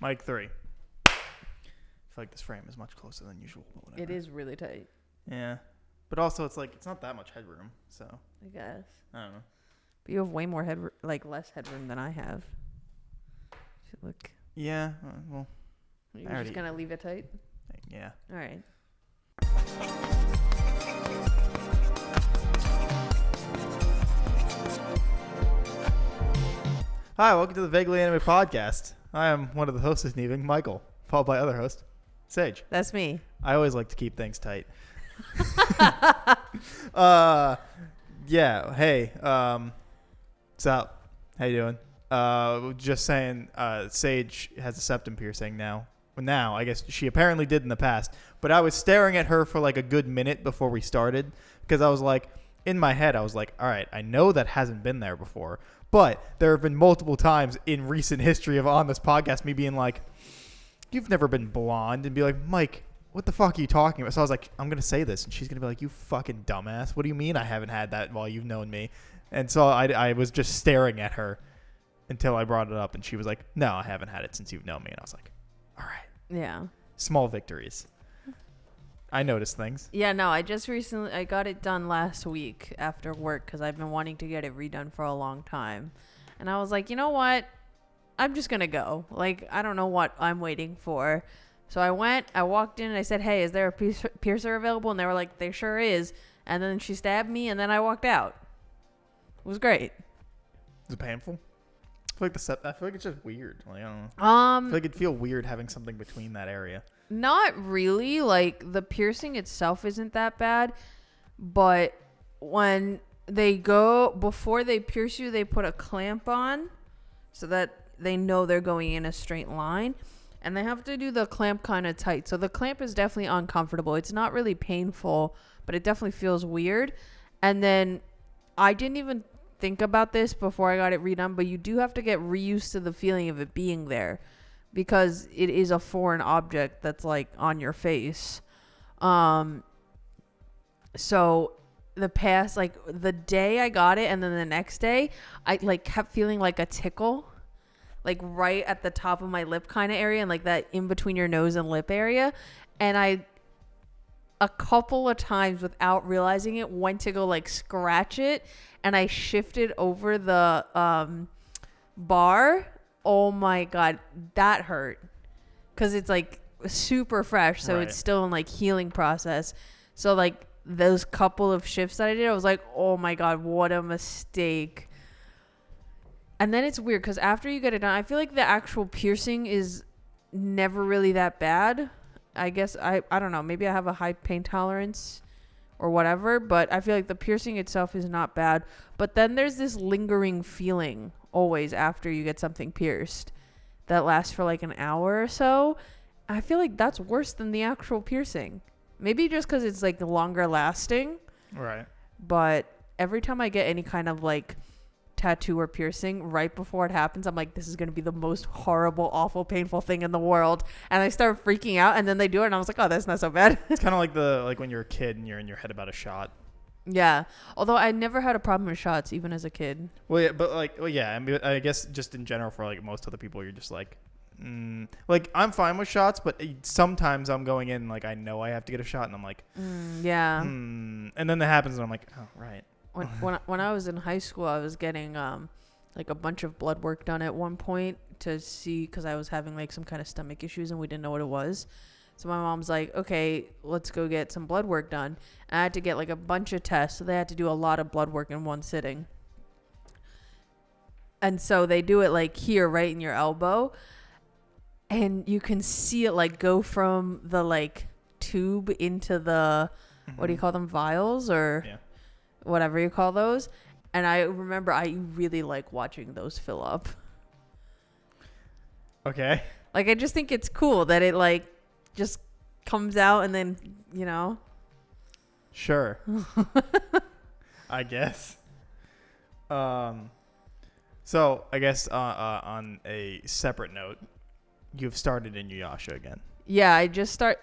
Mic 3. I feel like this frame is much closer than usual. But whatever. It is really tight. Yeah. But also, it's like, it's not that much headroom, so. I guess. I don't know. But you have way more less headroom than I have. Should look. Yeah, well. You're just going to leave it tight? Yeah. All right. Hi, welcome to the Vaguely Anime Podcast. I am one of the hosts this evening, Michael, followed by other host, Sage. That's me. I always like to keep things tight. Yeah, hey, what's up? How you doing? Just saying, Sage has a septum piercing now. Well, now, I guess she apparently did in the past, but I was staring at her for like a good minute before we started because I was like, in my head, I was like, all right, I know that hasn't been there before, but there have been multiple times in recent history of on this podcast me being like, you've never been blonde, and be like, Mike, what the fuck are you talking about? So I was like, I'm going to say this, and she's going to be like, you fucking dumbass. What do you mean I haven't had that while you've known me? And so I was just staring at her until I brought it up, and she was like, no, I haven't had it since you've known me. And I was like, all right. Yeah. Small victories. I noticed things. Yeah, no, I got it done last week after work because I've been wanting to get it redone for a long time. And I was like, you know what? I'm just going to go. Like, I don't know what I'm waiting for. So I walked in and I said, hey, is there a piercer available? And they were like, there sure is. And then she stabbed me and then I walked out. It was great. Is it painful? I feel like it's just weird. Like, I don't know. I feel like it'd feel weird having something between that area. Not really. Like, the piercing itself isn't that bad. But when before they pierce you, they put a clamp on so that they know they're going in a straight line. And they have to do the clamp kind of tight. So the clamp is definitely uncomfortable. It's not really painful, but it definitely feels weird. And then I didn't even think about this before I got it redone, but you do have to get reused to the feeling of it being there because it is a foreign object that's like on your face. So the day I got it and then the next day I like kept feeling like a tickle, like right at the top of my lip kind of area and like that in between your nose and lip area. And I a couple of times without realizing it went to go like scratch it and I shifted over the bar. Oh my god, that hurt because it's like super fresh, so It's still in like healing process. So like those couple of shifts that I did, I was like, oh my god, what a mistake. And then it's weird because after you get it done, I feel like the actual piercing is never really that bad. I guess I don't know, maybe I have a high pain tolerance or whatever, but I feel like the piercing itself is not bad. But then there's this lingering feeling always after you get something pierced that lasts for like an hour or so. I feel like that's worse than the actual piercing. Maybe just because it's like longer lasting. Right. But every time I get any kind of like tattoo or piercing, right before it happens, I'm like, this is going to be the most horrible, awful, painful thing in the world. And I start freaking out, and then they do it, and I was like, oh, that's not so bad. It's kind of like when you're a kid and you're in your head about a shot. Yeah. Although I never had a problem with shots, even as a kid. Well, yeah, but I mean, I guess just in general for like most other people, you're just like, like I'm fine with shots, but sometimes I'm going in like I know I have to get a shot, and I'm like, yeah. And then that happens, and I'm like, oh, right. When I was in high school, I was getting like a bunch of blood work done at one point to see, because I was having like some kind of stomach issues and we didn't know what it was. So my mom's like, okay, let's go get some blood work done. And I had to get like a bunch of tests, so they had to do a lot of blood work in one sitting. And so they do it like here, right in your elbow, and you can see it like go from the like tube into the what do you call them, vials or whatever you call those. And I remember I really like watching those fill up. Okay. Like I just think it's cool that it like just comes out and then, you know. Sure. I guess. So I guess on a separate note, you've started Inuyasha again. Yeah,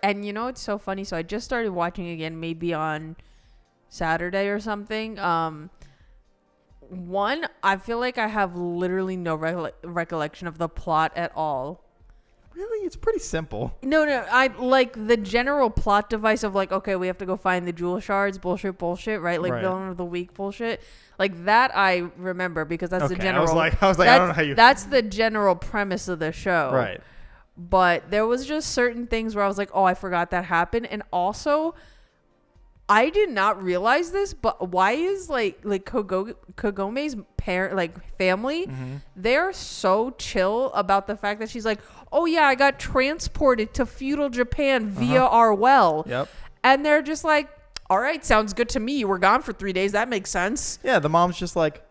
and you know it's so funny. So I just started watching again, maybe on Saturday or something. One, I feel like I have literally no recollection of the plot at all. Really? It's pretty simple. No, I like the general plot device of like, okay, we have to go find the jewel shards, bullshit, right? Like Right. villain of the week bullshit. Like that I remember because that's the Okay, general. I was like, I don't know how you. That's the general premise of the show. Right. But there was just certain things where I was like, oh, I forgot that happened. And also, I did not realize this, but why is like Kagome's parent, like family, they're so chill about the fact that she's like, oh yeah, I got transported to feudal Japan via our well. Yep. And they're just like, all right, sounds good to me. You were gone for 3 days. That makes sense. Yeah, the mom's just like,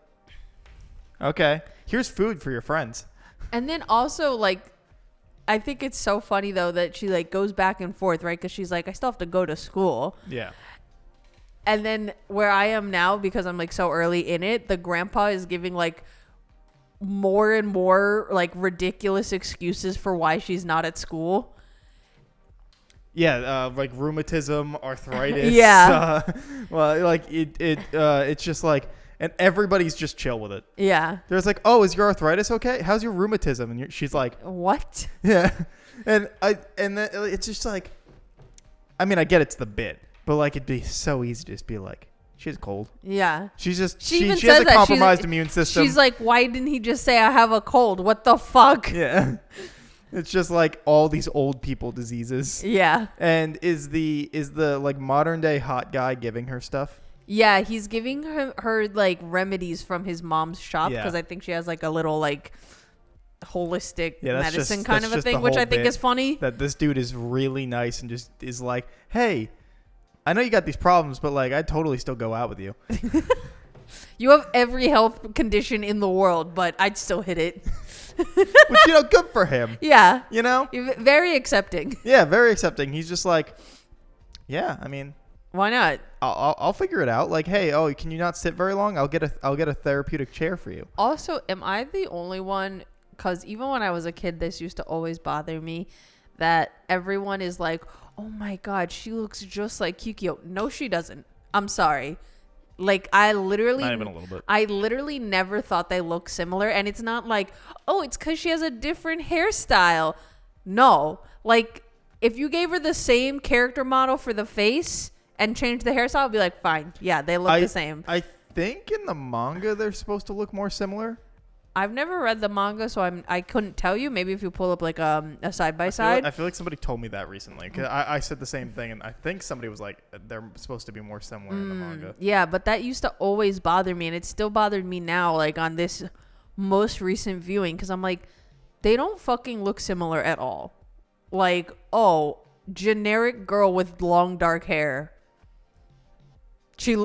okay, here's food for your friends. And then also like, I think it's so funny though that she like goes back and forth, right? Because she's like, I still have to go to school. Yeah. And then where I am now, because I'm like so early in it, the grandpa is giving like more and more like ridiculous excuses for why she's not at school. Yeah, like rheumatism, arthritis. Yeah. Well, like it's just like, and everybody's just chill with it. Yeah. There's like, oh, is your arthritis okay? How's your rheumatism? And she's like, what? yeah. And then it's just like, I mean, I get it's the bit, but like it'd be so easy to just be like, she's cold. Yeah. She's just She even she has says a that. compromised immune system. She's like, why didn't he just say I have a cold? What the fuck? yeah. It's just like all these old people diseases. Yeah. And is the like modern day hot guy giving her stuff? Yeah, he's giving her like remedies from his mom's shop Yeah. because I think she has like a little like holistic that's medicine just- kind that's of a just the thing, which whole I think bit. is funny. That this dude is really nice and just is like, hey, I know you got these problems, but like I'd totally still go out with you. You have every health condition in the world, but I'd still hit it. Which, good for him. Yeah. You know? You're very accepting. Yeah, very accepting. He's just like, yeah, I mean, Why not? I'll figure it out. Like, hey, oh, can you not sit very long? I'll get a therapeutic chair for you. Also, am I the only one? Because even when I was a kid, this used to always bother me that everyone is like, oh my God, she looks just like Kikyo. No, she doesn't. I'm sorry. Like, Not even a little bit. I literally never thought they looked similar. And it's not like, oh, it's because she has a different hairstyle. No. Like, if you gave her the same character model for the face and changed the hairstyle, I'd be like, fine. Yeah, they look the same. I think in the manga they're supposed to look more similar. I've never read the manga, so I couldn't tell you. Maybe if you pull up like a side by side. I feel like somebody told me that recently. 'Cause I said the same thing, and I think somebody was like, they're supposed to be more similar in the manga. Yeah, but that used to always bother me, and it still bothered me now, like on this most recent viewing, because I'm like, they don't fucking look similar at all. Like, oh, generic girl with long dark hair. She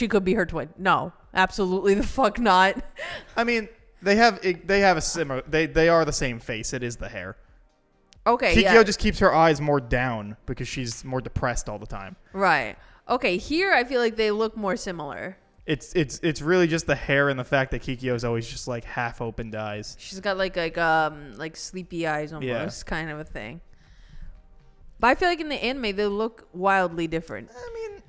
could be her twin. No, absolutely the fuck not. I mean, they have a similar. They are the same face. It is the hair. Okay, Kikyo yeah. just keeps her eyes more down because she's more depressed all the time. Right. Okay, here I feel like they look more similar. It's really just the hair and the fact that Kikyo's always just like half opened eyes. She's got like sleepy eyes almost, kind of a thing. But I feel like in the anime they look wildly different. I mean,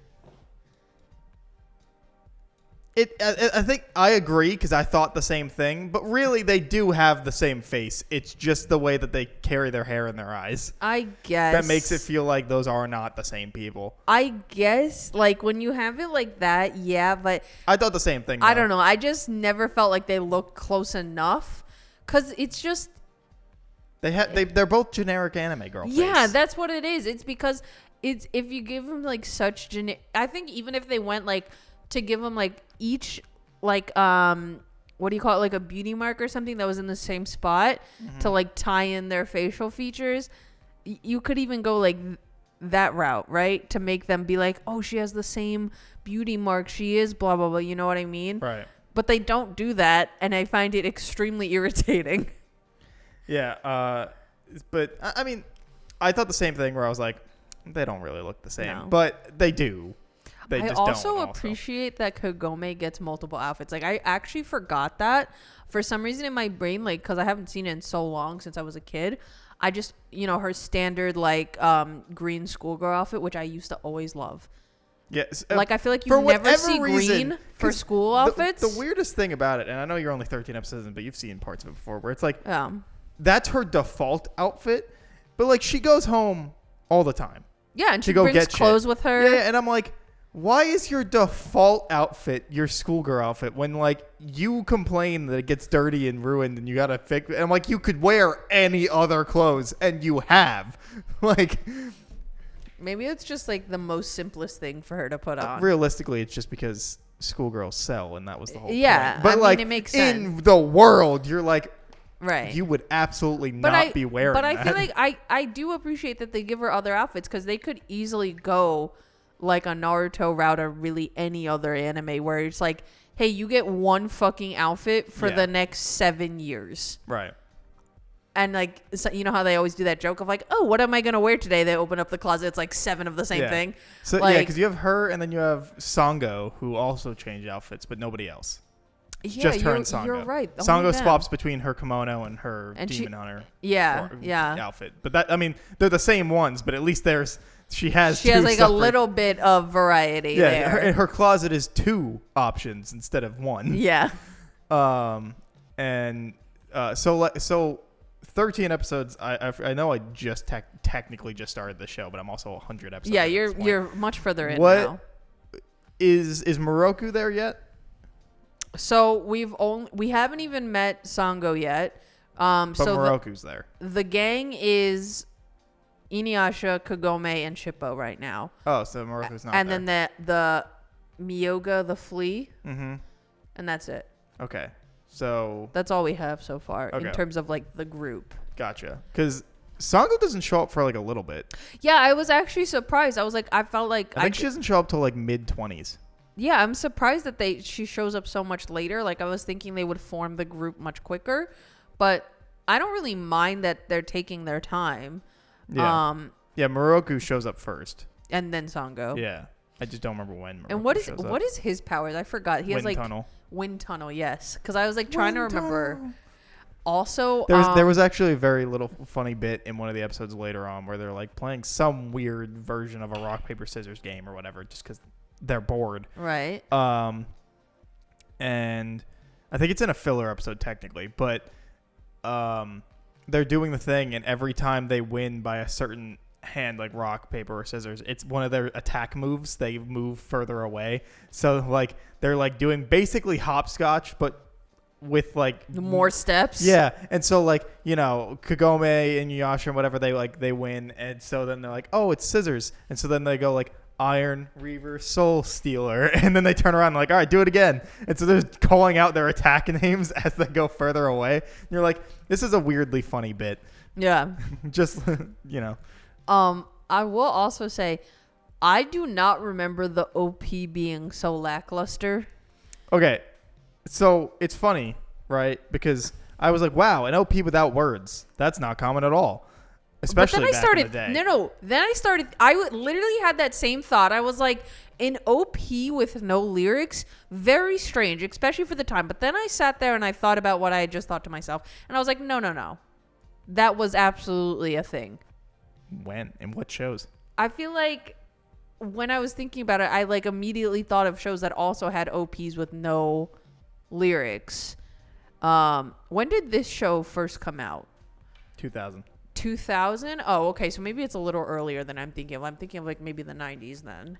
I think I agree because I thought the same thing, but really they do have the same face. It's just the way that they carry their hair in their eyes I guess that makes it feel like those are not the same people. I guess like when you have it like that, yeah, but I thought the same thing. I though. don't know. I just never felt like they looked close enough because it's just They're both generic anime girl. yeah, face. that's what it is. It's because it's if you give them like such I think even if they went like to give them like each like what do you call it, like a beauty mark or something that was in the same spot to like tie in their facial features, you could even go like that route, right, to make them be like, oh, she has the same beauty mark, she is blah blah blah, you know what I mean? Right. But they don't do that, and I find it extremely irritating. Yeah, but I mean, I thought the same thing where I was like, they don't really look the same, No. but they do. They I just also don't. appreciate that Kagome gets multiple outfits. Like, I actually forgot that for some reason in my brain, like, because I haven't seen it in so long since I was a kid. I just, her standard, like, green schoolgirl outfit, which I used to always love. Yes. Like, I feel like for you never whatever see reason, green for 'cause school outfits. The weirdest thing about it, and I know you're only 13 episodes in, but you've seen parts of it before, where it's like, Yeah. that's her default outfit. But like she goes home all the time. Yeah, and to she go brings get clothes shit. with her. Yeah, and I'm like, why is your default outfit your schoolgirl outfit when like you complain that it gets dirty and ruined and you gotta fix it? And I'm like, you could wear any other clothes and you have. Like, Maybe it's just like the most simplest thing for her to put on. realistically, it's just because schoolgirls sell and that was the whole Yeah, point. But I mean, like it makes in sense. the world, you're like, Right. you would absolutely But not be wearing But I that. feel like I do appreciate that they give her other outfits because they could easily go like a Naruto route or really any other anime where it's like, hey, you get one fucking outfit for Yeah. the next 7 years. Right. And like, so you know how they always do that joke of like, oh, what am I going to wear today? They open up the closet. It's like 7 of the same Yeah. thing. So like, yeah, because you have her and then you have Sango who also change outfits, but nobody else. It's yeah, just her and Sango. You're right. Only Sango them. swaps between her kimono and her And demon hunter Yeah, yeah. outfit. But that, I mean, they're the same ones, but at least she has She has two like separate- a little bit of variety there. her closet is 2 options instead of 1. Yeah. So 13 episodes. I know I just technically just started the show, but I'm also 100 episodes. Yeah, at this point. you're much further in What now. is Moroku there yet? So we haven't even met Sango yet. But So Moroku's there. the gang is Inuyasha, Kagome, and Shippo right now. Oh, so Moroku's not And there. then the Miyoga, the flea, Mm-hmm. and that's it. Okay. So That's all we have so far Okay. in terms of like the group. gotcha. Because Sango doesn't show up for like a little bit. Yeah, I was actually surprised. I was like, I felt like I think she doesn't show up till like mid-20s. Yeah, I'm surprised that she shows up so much later. Like I was thinking they would form the group much quicker, but I don't really mind that they're taking their time. Yeah. Yeah, Moroku shows up first. And then Sango. Yeah. I just don't remember when Moroku And what shows up. is his powers? I forgot. He has Wind like tunnel. wind tunnel. Yes, because I was like trying to Wind remember. tunnel. Also, There was actually a very little funny bit in one of the episodes later on where they're like playing some weird version of a rock paper scissors game or whatever just because they're bored. right. And I think it's in a filler episode technically, but they're doing the thing, and every time they win by a certain hand, like rock, paper, or scissors, it's one of their attack moves. They move further away, so like they're like doing basically hopscotch, but with like More steps. yeah. And so like, you know, Kagome and Inuyasha and whatever, they win, and so then they're like, oh, it's scissors, and so then they go like Iron Reaver, Soul Stealer, and then they turn around and like, all right, do it again. And so they're calling out their attack names as they go further away. And you're like, this is a weirdly funny bit. Yeah. Just you know. I will also say, I do not remember the OP being so lackluster. Okay, so it's funny, right? Because I was like, wow, an OP without words. That's not common at all. Especially but then back in the day. No. Then I started. Literally had that same thought. I was like, an OP with no lyrics, very strange, especially for the time. But then I sat there and I thought about what I had just thought to myself, and I was like, no. That was absolutely a thing. When? In what shows? I feel like when I was thinking about it, I like immediately thought of shows that also had OPs with no lyrics. When did this show first come out? 2000. 2000? Oh, okay. So maybe it's a little earlier than I'm thinking of. I'm thinking of like maybe the 90s then.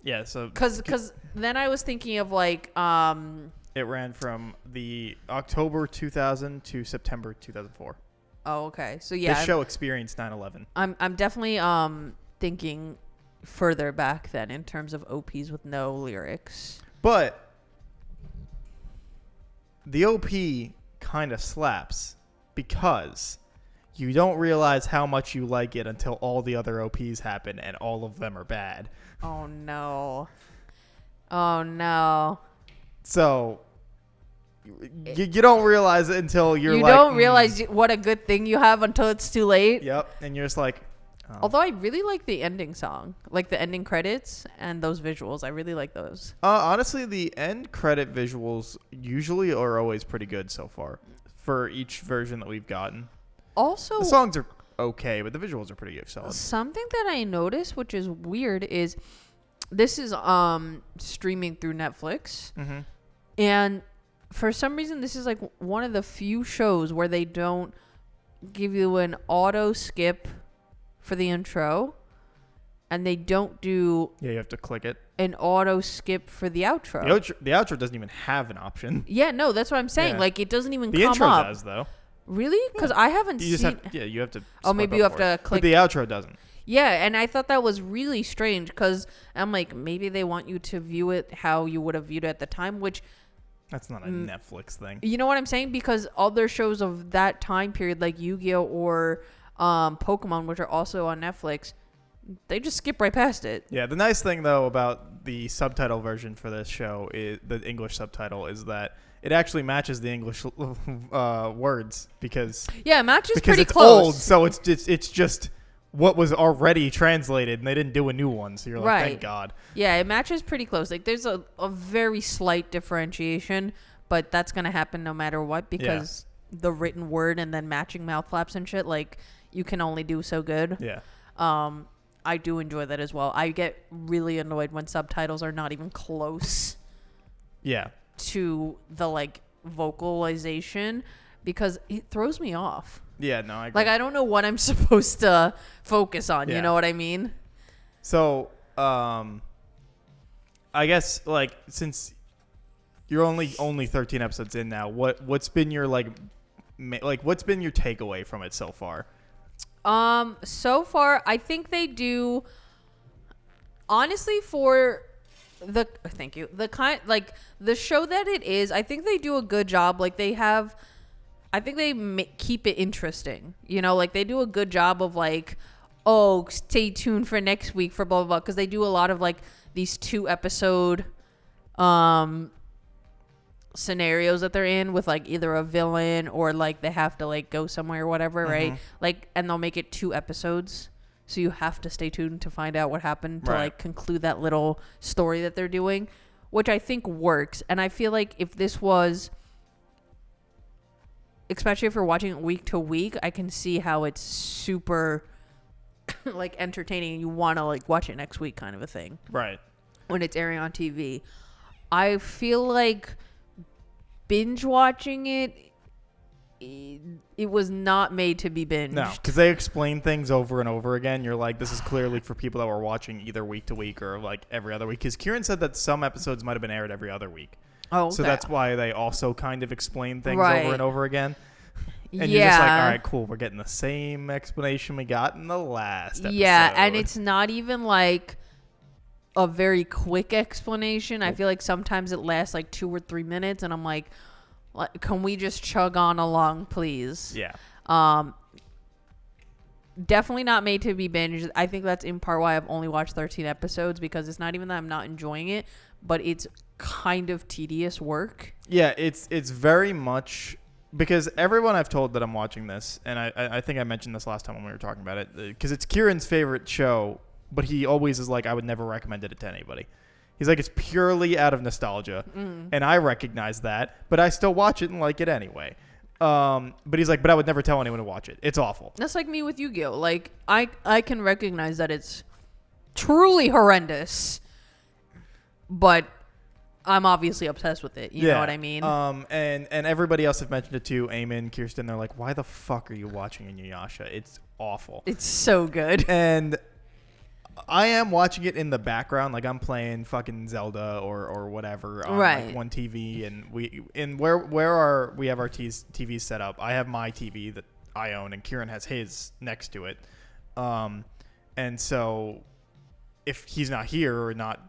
Yeah, so Cause then I was thinking of like it ran from the October 2000 to September 2004. oh, okay. So yeah, This show experienced 9/11. I'm definitely thinking further back then in terms of OPs with no lyrics. But the OP kind of slaps because you don't realize how much you like it until all the other OPs happen and all of them are bad. Oh no. Oh no. So you don't realize it until you're You like... don't realize what a good thing you have until it's too late. Yep. And you're just like... oh. Although I really like the ending song, like the ending credits and those visuals. I really like those. Honestly, the end credit visuals usually are always pretty good so far for each version that we've gotten. Also, The songs are okay, but the visuals are pretty solid. something that I noticed, which is weird, is this is streaming through Netflix, Mm-hmm. and for some reason this is like one of the few shows where they don't give you an auto skip for the intro, and they don't do Yeah, you have to click it. an auto skip for the outro. The outro doesn't even have an option. Yeah, no, that's what I'm saying. Yeah. Like, it doesn't even The come intro up. does, though. Really? Because I haven't You just seen. you have to. Oh, swipe maybe up you have for to it. click. But the outro doesn't. Yeah, and I thought that was really strange because I'm like, maybe they want you to view it how you would have viewed it at the time, which, That's not a Netflix thing. you know what I'm saying? Because other shows of that time period, like Yu-Gi-Oh! Or Pokemon, which are also on Netflix, they just skip right past it. Yeah, the nice thing though about the subtitle version for this show is the English subtitle is that it actually matches the English words because Yeah, it matches because pretty it's close. old, so it's just what was already translated, and they didn't do a new one. So you're like, Right. thank God. Yeah, it matches pretty close. Like, there's a very slight differentiation, but that's going to happen no matter what because the written word and then matching mouth flaps and shit, like, you can only do so good. Yeah. I do enjoy that as well. I get really annoyed when subtitles are not even close Yeah. to the, like, vocalization because it throws me off. Yeah. No, I agree. Like, I don't know what I'm supposed to focus on. Yeah. You know what I mean? So, I guess like since you're only 13 episodes in now, what's been your what's been your takeaway from it so far? So far, I think they do. Honestly, for the thank you the kind like the show that it is, I think they do a good job. Like they have, I think they keep it interesting. You know, like they do a good job of like, oh, stay tuned for next week for blah blah blah, because they do a lot of like these 2-episode scenarios that they're in with like either a villain or like they have to like go somewhere or whatever, right? Like, and they'll make it 2 episodes, so you have to stay tuned to find out what happened to Right. like conclude that little story that they're doing, which I think works. And I feel like if this was, especially if you're watching it week to week, I can see how it's super like entertaining and you want to like watch it next week kind of a thing Right. when it's airing on TV. I feel like binge watching it was not made to be binged. No, because they explain things over and over again. You're like, this is clearly for people that were watching either week to week or like every other week. Because Kieran said that some episodes might have been aired every other week. Oh, So okay. that's why they also kind of explain things Right. over and over again. And yeah. you're just like, all right, cool. We're getting the same explanation we got in the last episode. Yeah, and it's not even like a very quick explanation. I feel like sometimes it lasts like 2 or 3 minutes, and I'm like, can we just chug on along, please? Yeah. Definitely not made to be binged. I think that's in part why I've only watched 13 episodes, because it's not even that I'm not enjoying it, but it's kind of tedious work. Yeah, it's very much because everyone I've told that I'm watching this, and I think I mentioned this last time when we were talking about it, because it's Kieran's favorite show, but he always is like, I would never recommend it to anybody. He's like, it's purely out of nostalgia, and I recognize that, but I still watch it and like it anyway. But he's like, but I would never tell anyone to watch it. It's awful. That's like me with Yu-Gi-Oh! Like, I can recognize that it's truly horrendous, but I'm obviously obsessed with it. You know what I mean? And everybody else have mentioned it too. Eamon, Kirsten, they're like, why the fuck are you watching Inuyasha? It's awful. It's so good. And I am watching it in the background, like I'm playing fucking Zelda or whatever on Right. like one TV, and we have our TVs set up. I have my TV that I own, and Kieran has his next to it. And so if he's not here or not,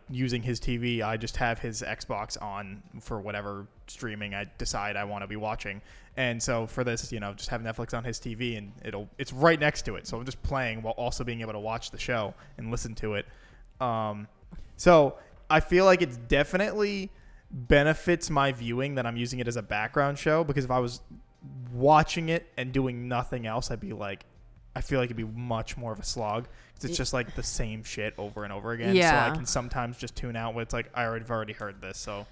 using his TV, I just have his Xbox on for whatever streaming I decide I want to be watching. And so for this, just have Netflix on his TV, and it's right next to it. So I'm just playing while also being able to watch the show and listen to it. So I feel like it definitely benefits my viewing that I'm using it as a background show, because if I was watching it and doing nothing else, I'd be like, I feel like it'd be much more of a slog, because it's just like the same shit over and over again. Yeah. So I can sometimes just tune out when it's like, I've already heard this. So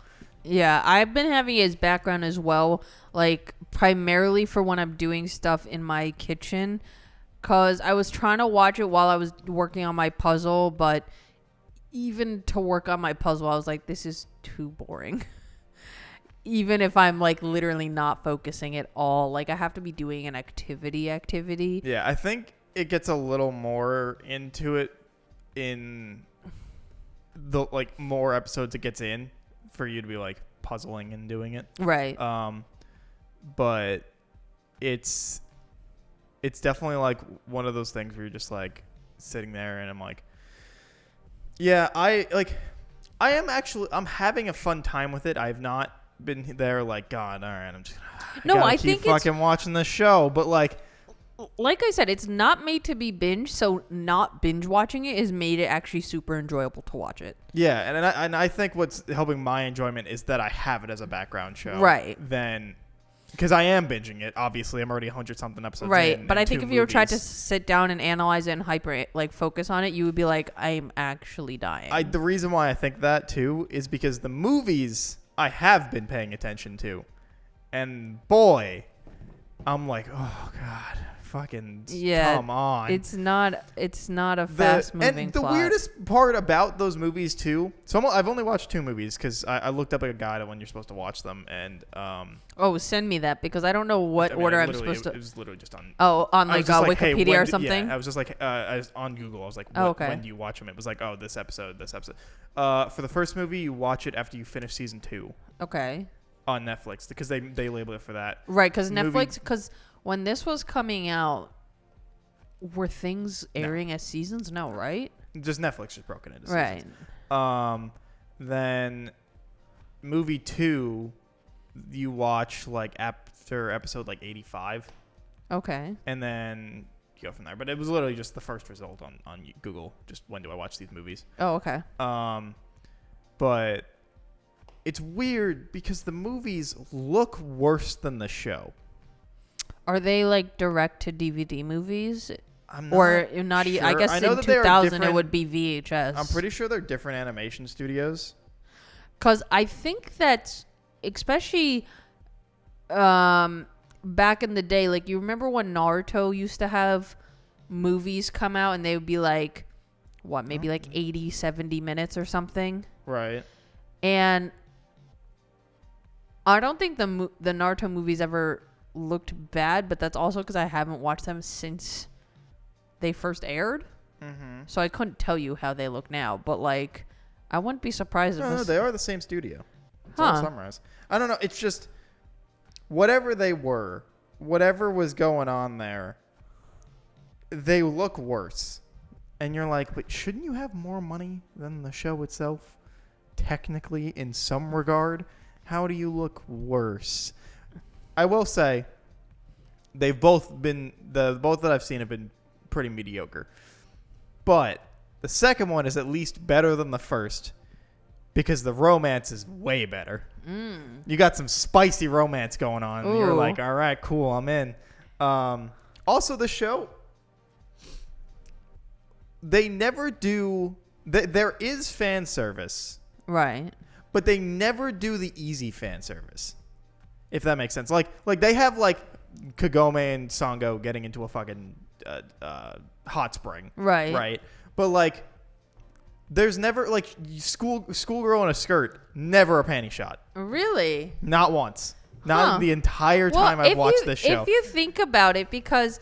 Yeah, I've been having it as background as well, like primarily for when I'm doing stuff in my kitchen, because I was trying to watch it while I was working on my puzzle, but even to work on my puzzle, I was like, this is too boring. even if I'm like literally not focusing at all, like I have to be doing an activity. Yeah, I think it gets a little more into it in the like more episodes it gets in for you to be like puzzling and doing it. Right. But it's definitely like one of those things where you're just like sitting there and I'm like, yeah, I'm having a fun time with it. I've not been there like, God, all right, I think fucking watching this show, but like I said, it's not made to be binge, so not binge watching it is made it actually super enjoyable to watch it. Yeah, and I think what's helping my enjoyment is that I have it as a background show. Right. Then, because I am binging it. Obviously, I'm already 100-something episodes right, in. But I think if you were trying to movies. sit down and analyze it and focus on it, you would be like, I'm actually dying. The reason why I think that, too, is because the movies I have been paying attention to. And, boy, I'm like, oh, God. Fucking come on. It's not a fast moving And the plot. weirdest part about those movies too, so I've only watched 2 movies because I looked up a guide on when you're supposed to watch them, and send me that, because I don't know what order I'm supposed to. It was literally just on. On like Wikipedia hey, or something. Yeah, I was just like I was on Google. I was like, okay. When do you watch them? It was like, oh, this episode. For the first movie, you watch it after you finish season 2. Okay. On Netflix, because they label it for that. Right, because Netflix, because when this was coming out, were things airing as seasons? No, right? Just Netflix just broken into right. seasons. Then movie 2, you watch like after episode like 85. Okay. And then you go from there. But it was literally just the first result on Google. Just when do I watch these movies? Oh, okay. But it's weird because the movies look worse than the show. Are they like direct to DVD movies? I'm not sure. I guess in 2000 it would be VHS. I'm pretty sure they're different animation studios. Because I think that, especially back in the day, like you remember when Naruto used to have movies come out and they would be like, what, maybe like 80, 70 minutes or something? Right. And I don't think the Naruto movies ever looked bad, but that's also because I haven't watched them since they first aired. Mm-hmm. So I couldn't tell you how they look now, but like I wouldn't be surprised if No, they are the same studio. It's all summarized. I don't know. It's just whatever they were, whatever was going on there, they look worse. And you're like, but shouldn't you have more money than the show itself? Technically, in some regard, how do you look worse? I will say, they've both been both that I've seen have been pretty mediocre. But the second one is at least better than the first because the romance is way better. You got some spicy romance going on. And you're like, all right, cool, I'm in. Also, the show, they never do. There is fan service, right? But they never do the easy fan service. If that makes sense. Like they have like Kagome and Sango getting into a fucking hot spring. Right. Right. But like there's never like schoolgirl in a skirt, never a panty shot. Really? Not once. Not the entire time I've watched this show. If you think about it, because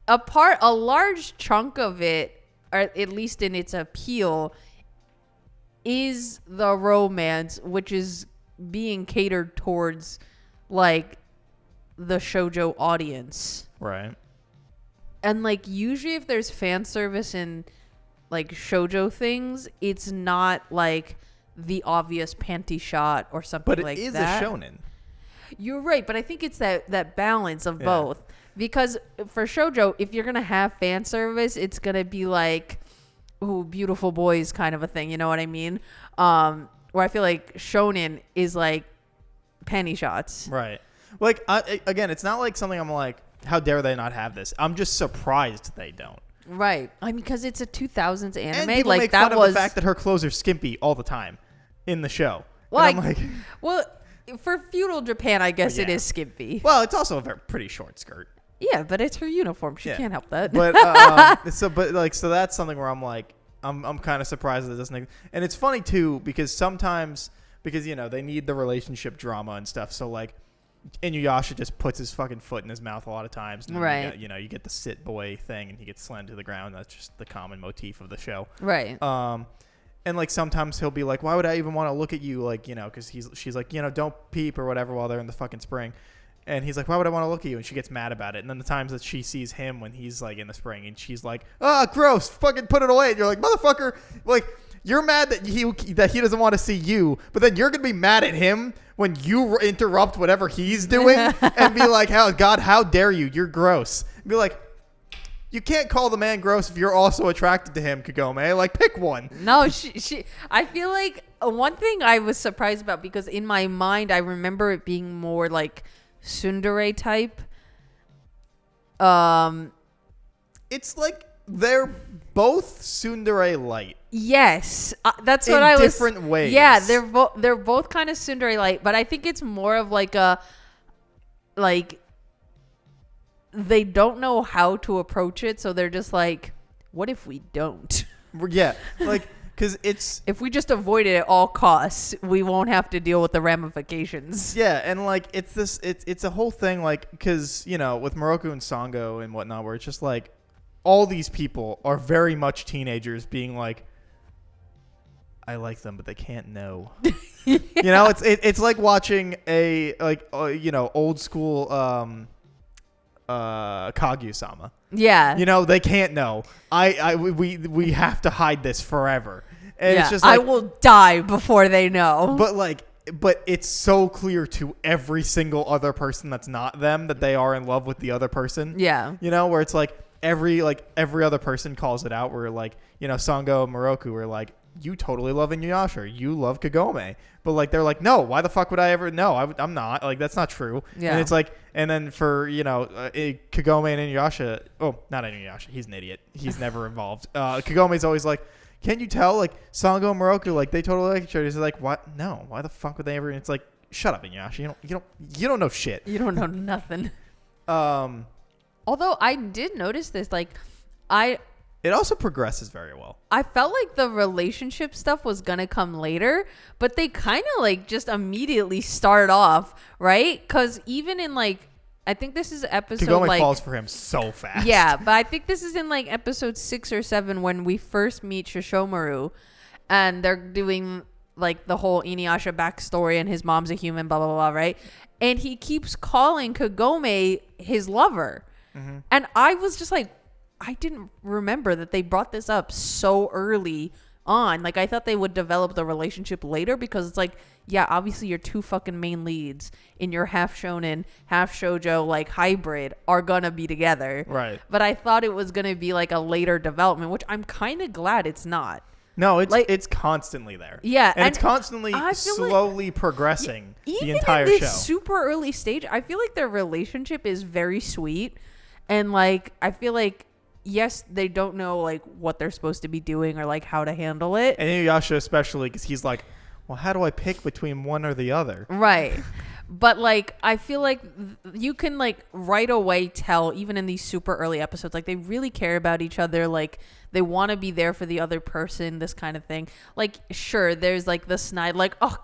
a large chunk of it, or at least in its appeal, is the romance, which is being catered towards like the shoujo audience. Right. And like usually if there's fan service in like shoujo things, it's not like the obvious panty shot or something like that. But it is a shonen. You're right, but I think it's that balance of both. Because for shoujo, if you're going to have fan service, it's going to be like, ooh, beautiful boys kind of a thing, you know what I mean? Where I feel like shonen is like panty shots. Right. Like, again, it's not like something I'm like, how dare they not have this? I'm just surprised they don't. Right. I mean, because it's a 2000s anime. And people like make that fun was of the fact that her clothes are skimpy all the time in the show. Well, and I'm like, well, for feudal Japan, I guess it is skimpy. Well, it's also a pretty short skirt. Yeah, but it's her uniform. She can't help that. But so that's something where I'm like, I'm kind of surprised that it doesn't. And it's funny too because sometimes because they need the relationship drama and stuff. So like, Inuyasha just puts his fucking foot in his mouth a lot of times. And then Right. you get the sit boy thing, and he gets slammed to the ground. That's just the common motif of the show. Right. And like sometimes he'll be like, why would I even want to look at you? Like, because she's like, don't peep or whatever while they're in the fucking spring. And he's like, why would I want to look at you? And she gets mad about it. And then the times that she sees him when he's like in the spring, and she's like, gross, fucking put it away. And you're like, motherfucker, like, you're mad that he doesn't want to see you, but then you're gonna be mad at him when you interrupt whatever he's doing and be like, how dare you? You're gross. Be like, you can't call the man gross if you're also attracted to him, Kagome. Like, pick one. No, she. I feel like one thing I was surprised about, because in my mind I remember it being more like tsundere type. It's like they're both tsundere light. Yes, that's what I was. In different ways. Yeah, they're both kind of tsundere light, but I think it's more of like they don't know how to approach it, so they're just like, what if we don't? Yeah, like, because it's... If we just avoid it at all costs, we won't have to deal with the ramifications. Yeah, and like, it's a whole thing, like, because, with Moroku and Sango and whatnot, where it's just like, all these people are very much teenagers being like, I like them, but they can't know. Yeah. It's like watching a, like, old school... Kaguya-sama. Yeah. They can't know. We have to hide this forever. And yeah. it's just like, I will die before they know. But it's so clear to every single other person that's not them that they are in love with the other person. Yeah. Where it's like every other person calls it out, where like, Sango and Moroku are like, you totally love Inuyasha, you love Kagome, but like they're like, no, why the fuck would I ever? No, I'm not. Like, that's not true. Yeah. And it's like, and then for Kagome and Inuyasha, not Inuyasha, he's an idiot. He's never involved. Kagome's always like, can't you tell? Like, Sango and Moroku, like, they totally like each other. He's like, what? No, why the fuck would they ever? And it's like, shut up, Inuyasha. You don't know shit. You don't know nothing. Although I did notice this, it also progresses very well. I felt like the relationship stuff was going to come later, but they kind of like just immediately start off, right? Because even in like, I think this is episode Kagome falls for him so fast. Yeah, but I think this is in like episode 6 or 7 when we first meet Shishomaru, and they're doing like the whole Inuyasha backstory, and his mom's a human, blah, blah, blah, right? And he keeps calling Kagome his lover. Mm-hmm. And I was just like, I didn't remember that they brought this up so early on. Like, I thought they would develop the relationship later, because it's like, yeah, obviously your two fucking main leads in your half shonen, half shoujo like hybrid are gonna be together. Right. But I thought it was gonna be like a later development, which I'm kind of glad it's not. No, it's constantly there. Yeah, and it's constantly slowly progressing the entire show. Even in show. this super early stage, I feel like their relationship is very sweet, and like I feel like, yes, they don't know like what they're supposed to be doing or like how to handle it. And Inuyasha especially, because he's like, well, how do I pick between one or the other? Right. But like, I feel like you can like right away tell, even in these super early episodes, like they really care about each other. Like they want to be there for the other person, this kind of thing. Like, sure, there's like the snide, like, oh,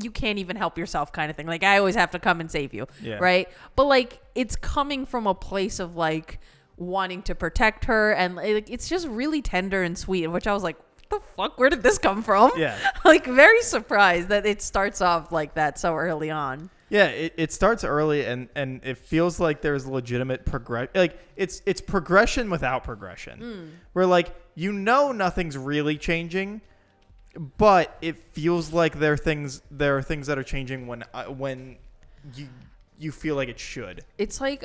you can't even help yourself kind of thing. Like, I always have to come and save you. Yeah. Right. But like, it's coming from a place of like wanting to protect her, and like it's just really tender and sweet, which I was like, what the fuck, where did this come from? Yeah. Like, very surprised that it starts off like that so early on. Yeah, it starts early, and it feels like there's legitimate progression. Like, it's progression without progression. Where like, nothing's really changing, but it feels like there are things that are changing when you feel like it should. It's like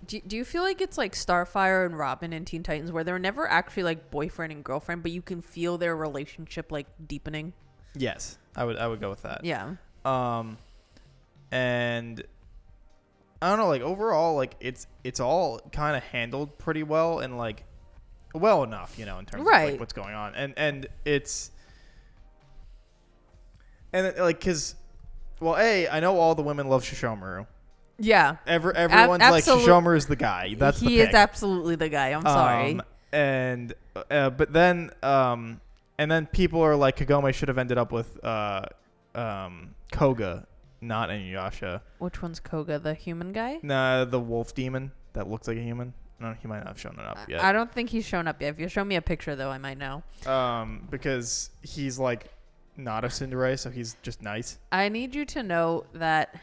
do you feel like it's like Starfire and Robin in Teen Titans, where they're never actually like boyfriend and girlfriend, but you can feel their relationship like deepening? Yes, I would go with that. Yeah. And I don't know, like overall, like it's all kind of handled pretty well, and like well enough, in terms of like what's going on, and it's like, because, well, I know all the women love Shishomaru. Yeah. Everyone's like, Shishomaru is the guy. That's the pick. He is absolutely the guy. I'm sorry. But then people are like, Kagome should have ended up with Koga, not Inuyasha. Which one's Koga? The human guy? Nah, the wolf demon that looks like a human. No, he might not have shown it up yet. I don't think he's shown up yet. If you show me a picture, though, I might know. Because he's like not a tsundere, so he's just nice. I need you to know that.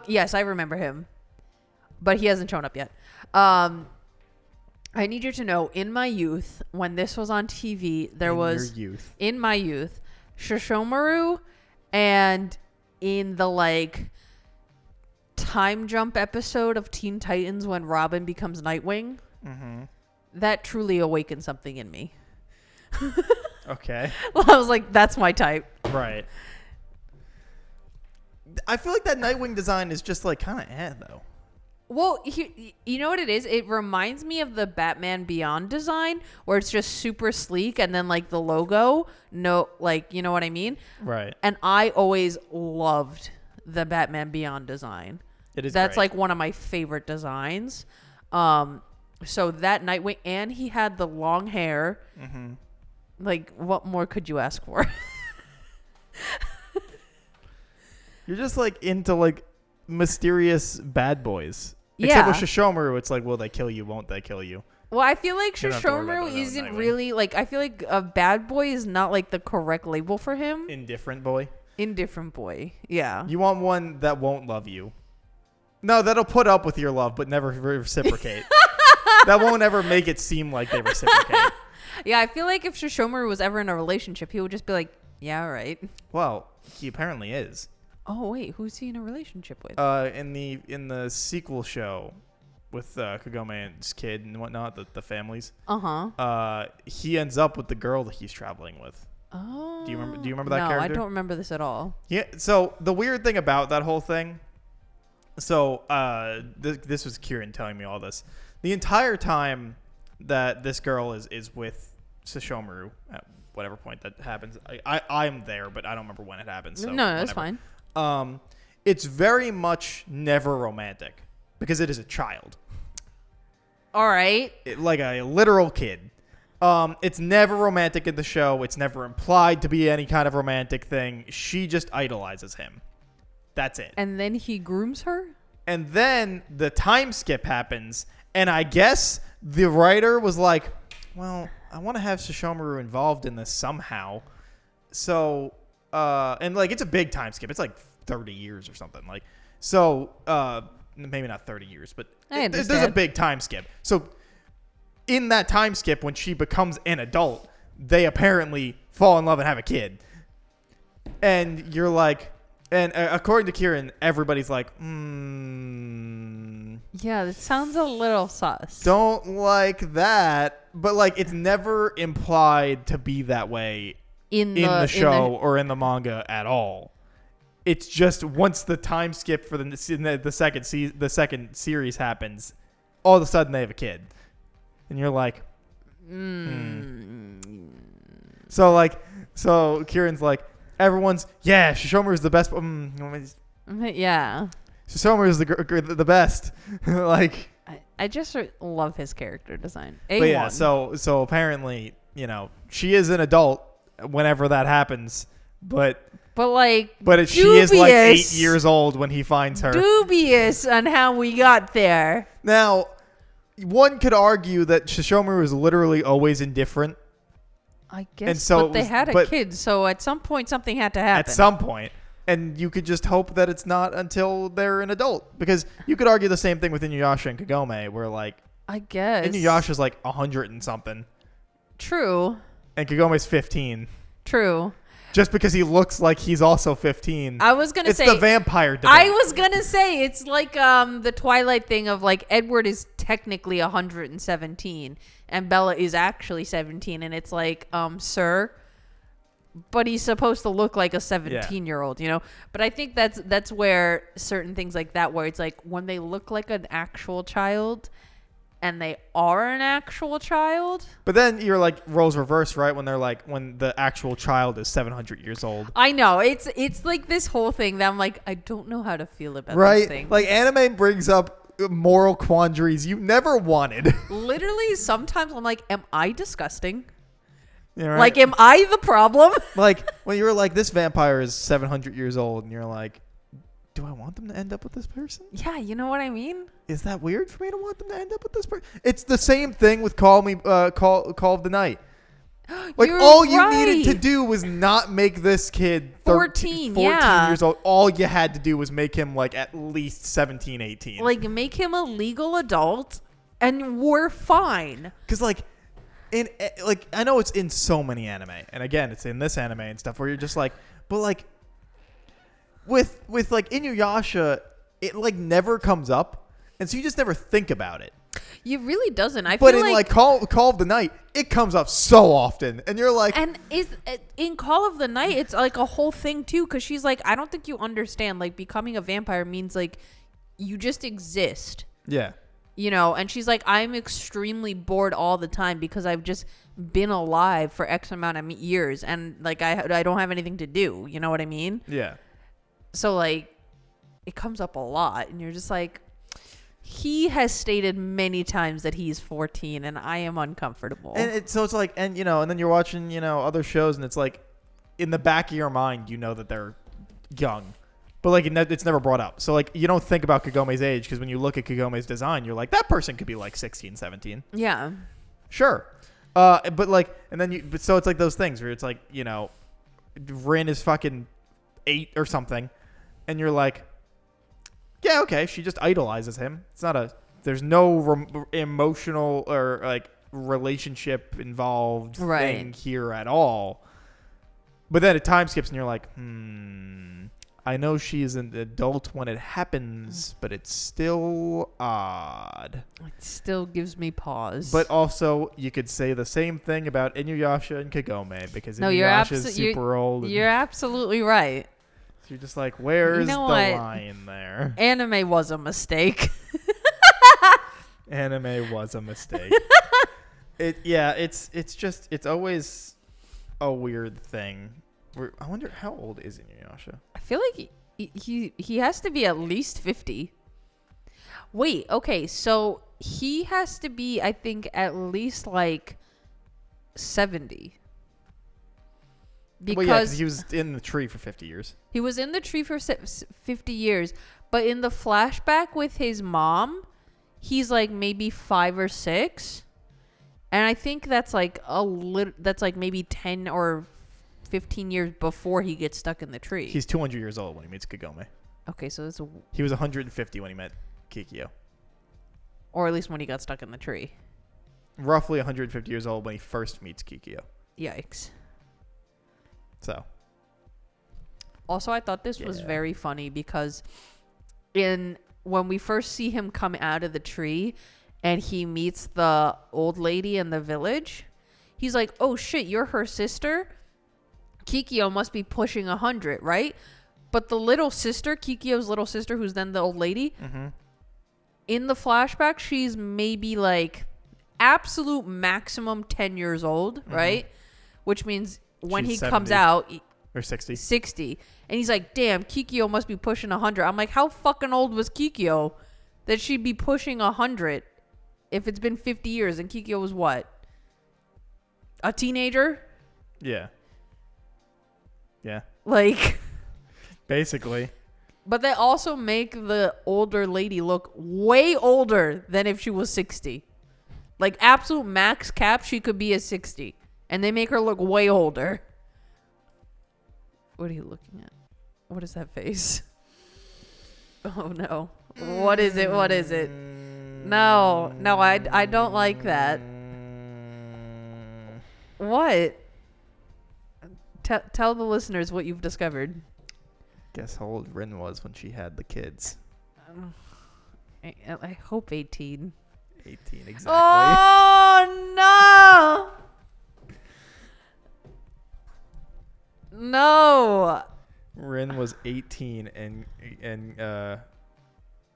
Yes, I remember him, but he hasn't shown up yet. I need you to know, in my youth, when this was on TV, in my youth, Shishomaru, and in the time jump episode of Teen Titans when Robin becomes Nightwing, that truly awakened something in me. Okay. Well, I was like, that's my type. Right. I feel like that Nightwing design is just kind of though. Well, you know what it is? It reminds me of the Batman Beyond design, where it's just super sleek, and then the logo, you know what I mean? Right. And I always loved the Batman Beyond design. That's great. one of my favorite designs. So that Nightwing, and he had the long hair. What more could you ask for? You're just into mysterious bad boys. Yeah. Except with Shishomaru, it's will they kill you? Won't they kill you? Well, I feel like You don't have to worry about Shishomaru that isn't Nightwing. really I feel like a bad boy is not the correct label for him. Indifferent boy. Indifferent boy. Yeah. You want one that won't love you. No, that'll put up with your love, but never reciprocate. That won't ever make it seem like they reciprocate. Yeah, I feel like if Shishomaru was ever in a relationship, he would just be like, yeah, all right. Well, he apparently is. Oh, wait, who's he in a relationship with? In the sequel show with Kagome's kid and whatnot, the families. He ends up with the girl that he's traveling with. Oh. Do you remember that no, character? I don't remember this at all. Yeah. So the weird thing about that whole thing. So this was Kieran telling me all this. The entire time that this girl is with Shishomaru, at whatever point that happens, I'm there, but I don't remember when it happens. So no, that's fine. It's very much never romantic because it is a child. All right. Like a literal kid. It's never romantic in the show. It's never implied to be any kind of romantic thing. She just idolizes him. That's it. And then he grooms her? And then the time skip happens, and I guess the writer was like, well, I want to have Shishomaru involved in this somehow. So, and it's a big time skip. It's 30 years or something. Maybe not 30 years, but there's a big time skip. So in that time skip, when she becomes an adult, they apparently fall in love and have a kid. And you're like, and according to Kieran, everybody's like, yeah, that sounds a little sus. Don't like that. But it's never implied to be that way in the show or in the manga at all. It's just once the time skip for the second series happens, all of a sudden they have a kid, and you're like, So Kieran's like, everyone's Shishomaru's the best. Yeah. Shishomaru's the best. I just love his character design. But yeah, so apparently, she is an adult whenever that happens, but she is 8 years old when he finds her. Dubious on how we got there. Now, one could argue that Shishomaru is literally always indifferent. I guess, and so but they had a kid, so at some point something had to happen. At some point. And you could just hope that it's not until they're an adult. Because you could argue the same thing with Inuyasha and Kagome, where I guess Inuyasha's 100 and something. True. And Kagome's 15. True. Just because he looks like he's also 15. I was gonna say it's the vampire debate. I was gonna say it's like the Twilight thing of Edward is technically 117 and Bella is actually 17, and it's sir, but he's supposed to look like a 17-year-old, But I think that's where certain things like that, where it's when they look like an actual child. And they are an actual child. But then you're roles reverse, right? When they're when the actual child is 700 years old. I know. It's this whole thing that I'm I don't know how to feel about right? these things. Anime brings up moral quandaries you never wanted. Literally, sometimes I'm am I disgusting? Yeah, right? Like, am I the problem? Like when you were like, this vampire is 700 years old, and you're like, do I want them to end up with this person? Yeah, you know what I mean? Is that weird for me to want them to end up with this person? It's the same thing with Call of the Night. Like You're all you right. needed to do was not make this kid 14 14 years old. All you had to do was make him like at least 17, 18. Like, make him a legal adult, and we're fine. Because like I know it's in so many anime, and again, it's in this anime and stuff where you're just like, but like with like Inuyasha, it like never comes up, and so you just never think about it. It really doesn't. But in like Call of the Night, it comes up so often, and you're like, and in Call of the Night, it's like a whole thing too, because she's like, I don't think you understand. Like, becoming a vampire means like you just exist. yeah. You know, and she's like, I'm extremely bored all the time because I've just been alive for X amount of years, and like I don't have anything to do. You know what I mean? Yeah. So like, it comes up a lot, and you're just like, he has stated many times that he's 14, and I am uncomfortable. And so it's like, and you know, and then you're watching, you know, other shows, and it's like, in the back of your mind, you know that they're young. But like it's never brought up. So like you don't think about Kagome's age, because when you look at Kagome's design, you're like, that person could be like 16, 17. Yeah. Sure. But like, and then so it's like those things where it's like, you know, Rin is fucking 8 or something, and you're like, yeah, okay, she just idolizes him. There's no emotional or like relationship involved thing here at all. But then it time skips, and you're like, I know she's an adult when it happens, but it's still odd. It still gives me pause. But also, you could say the same thing about Inuyasha and Kagome, because no, Inuyasha is super old. You're absolutely right. So you're just like, where's the what? line there? Anime was a mistake. Anime was a mistake. It's always a weird thing. I wonder, how old is Inuyasha? I feel like he has to be at least 50. Wait, okay, so he has to be, I think, at least like 70. Because well, yeah, 'cause he was in the tree for 50 years. He was in the tree for 50 years, but in the flashback with his mom, he's like maybe 5 or 6. And I think that's like that's like maybe 10 or 15 years before he gets stuck in the tree. He's 200 years old when he meets Kagome. Okay, so that's he was 150 when he met Kikyo. Or at least when he got stuck in the tree. Roughly 150 years old when he first meets Kikyo. Yikes. So. Also, I thought this was very funny because when we first see him come out of the tree and he meets the old lady in the village, he's like, oh shit, you're her sister? Kikyo must be pushing 100, right? But the little sister, Kikyo's little sister, who's then the old lady, in the flashback, she's maybe like absolute maximum 10 years old, right? Which means when she's he comes 70. out... Or 60. 60. And he's like, damn, Kikyo must be pushing 100. I'm like, how fucking old was Kikyo that she'd be pushing 100 if it's been 50 years? And Kikyo was what? A teenager? Yeah. Yeah. Like... Basically. But they also make the older lady look way older than if she was 60. Like, absolute max cap, she could be a 60. And they make her look way older. What are you looking at? What is that face? Oh, no. What is it? What is it? No. No, I don't like that. What? Tell the listeners what you've discovered. Guess how old Rin was when she had the kids. I hope 18. 18, exactly. Oh, no! No! Rin was 18 and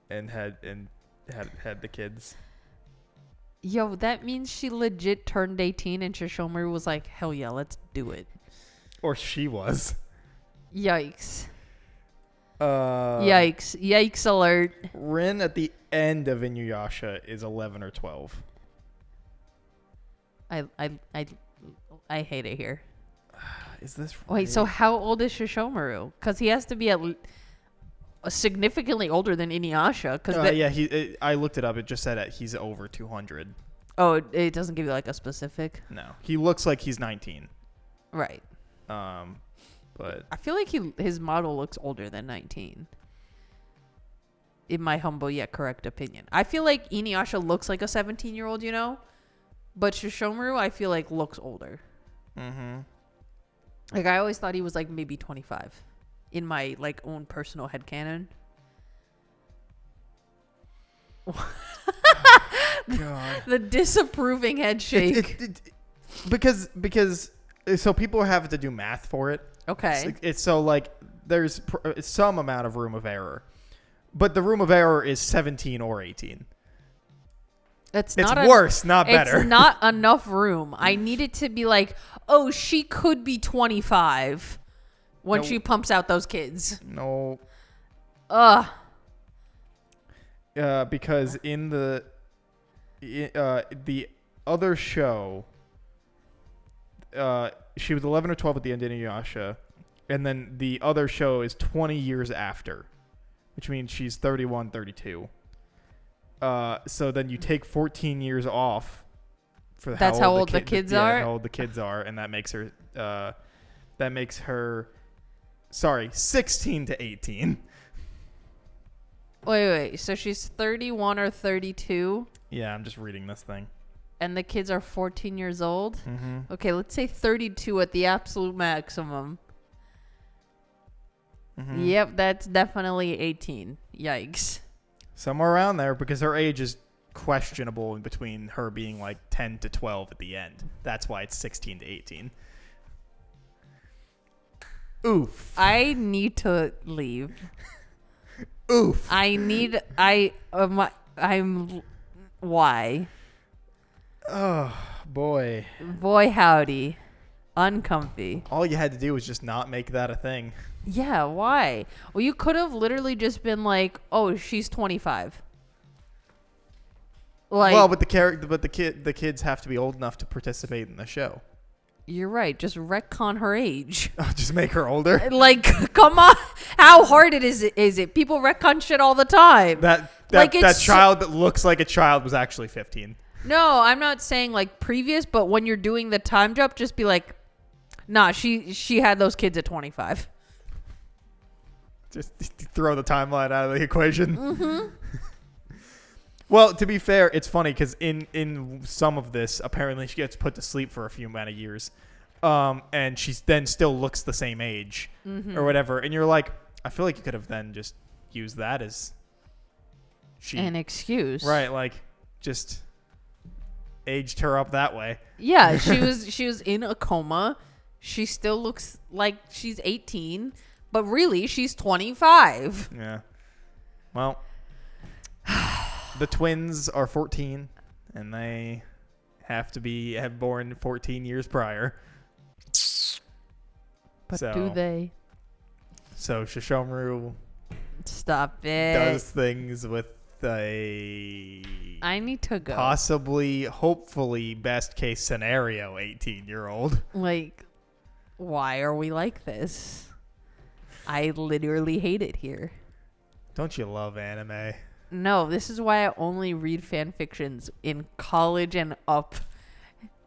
had the kids. Yo, that means she legit turned 18 and Shishomori was like, hell yeah, let's do it. Or she was. Yikes. Yikes alert. Rin at the end of Inuyasha is 11 or 12. I I hate it here. Is this right? Wait, so how old is Shishomaru? Because he has to be significantly older than Inuyasha. Yeah, I looked it up. It just said that he's over 200. Oh, it doesn't give you like a specific. No, he looks like he's 19. Right. But I feel like his model looks older than 19. In my humble yet correct opinion, I feel like Inuyasha looks like a 17-year-old, but Shishomaru I feel like looks older. Mm-hmm. Like I always thought he was like maybe 25, in my like own personal headcanon. God. The disapproving head shake. Because so people have to do math for it. Okay. It's so like there's some amount of room of error, but the room of error is 17 or 18. It's worse, not better. It's not enough room. I need it to be like, oh, she could be 25 when she pumps out those kids. No. Ugh. Because in the other show, she was 11 or 12 at the end of Inuyasha, and then the other show is 20 years after, which means she's 31, 32. So then you take 14 years off for that's how old the kids are. How old the kids are, and that makes her, sorry, 16 to 18. Wait. So she's 31 or 32? Yeah, I'm just reading this thing. And the kids are 14 years old? Mm-hmm. Okay, let's say 32 at the absolute maximum. Mm-hmm. Yep, that's definitely 18. Yikes. Somewhere around there, because her age is questionable in between her being like 10 to 12 at the end. That's why it's 16 to 18. Oof. I need to leave. Oof. Why? Oh, boy. Boy, howdy. Uncomfy. All you had to do was just not make that a thing. Yeah, why? Well, you could have literally just been like, oh, she's 25. Like, well, but the kids have to be old enough to participate in the show. You're right. Just retcon her age. Just make her older. Like, come on. How hard is it? People retcon shit all the time. That child that looks like a child was actually 15. No, I'm not saying like previous, but when you're doing the time jump, just be like, nah, she had those kids at 25. Just throw the timeline out of the equation. Mm-hmm. Well, to be fair, it's funny because in some of this, apparently she gets put to sleep for a few amount of years, and she then still looks the same age or whatever. And you're like, I feel like you could have then just used that as an excuse, right? Like just aged her up that way. Yeah, she was in a coma. She still looks like she's 18, but really she's 25. Yeah. Well. The twins are 14, and they have born 14 years prior. But do they? So Shishomaru Stop it. does things with a I need to go. Possibly, hopefully, best case scenario 18-year-old. Like, why are we like this? I literally hate it here. Don't you love anime? No, this is why I only read fan fictions in college and up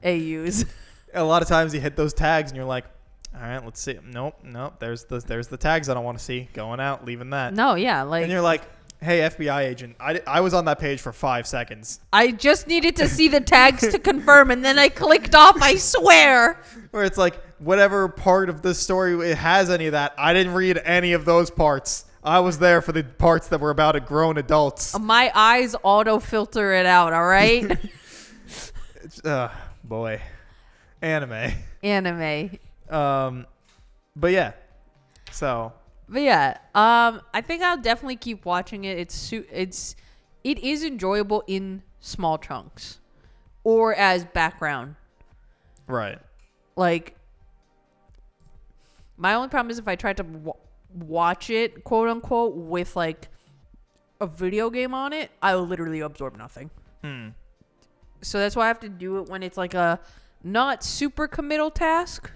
AUs. A lot of times you hit those tags and you're like, all right, let's see. Nope. There's the tags I don't want to see. Going out, leaving that. No, yeah, like. And you're like, hey, FBI agent, I was on that page for 5 seconds. I just needed to see the tags to confirm, and then I clicked off, I swear. Where it's like, whatever part of the story it has any of that, I didn't read any of those parts. I was there for the parts that were about grown adults. My eyes auto-filter it out, all right? Boy. Anime. But yeah. So. But yeah, I think I'll definitely keep watching it. It is enjoyable in small chunks or as background. Right. Like, my only problem is if I tried to watch it, quote unquote, with like a video game on it, I will literally absorb nothing. So that's why I have to do it when it's like a not super committal task,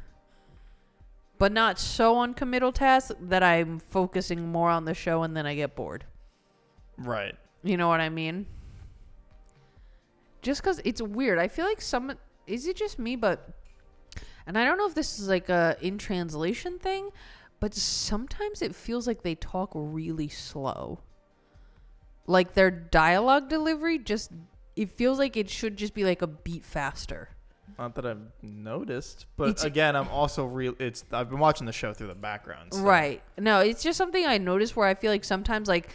but not so uncommittal task that I'm focusing more on the show and then I get bored. Right. You know what I mean? Just because it's weird. I feel like is it just me, and I don't know if this is like a in translation thing, but sometimes it feels like they talk really slow. Like their dialogue delivery it feels like it should just be like a beat faster. Not that I've noticed, but again, I'm also I've been watching the show through the background. So. Right. No, it's just something I noticed where I feel like sometimes like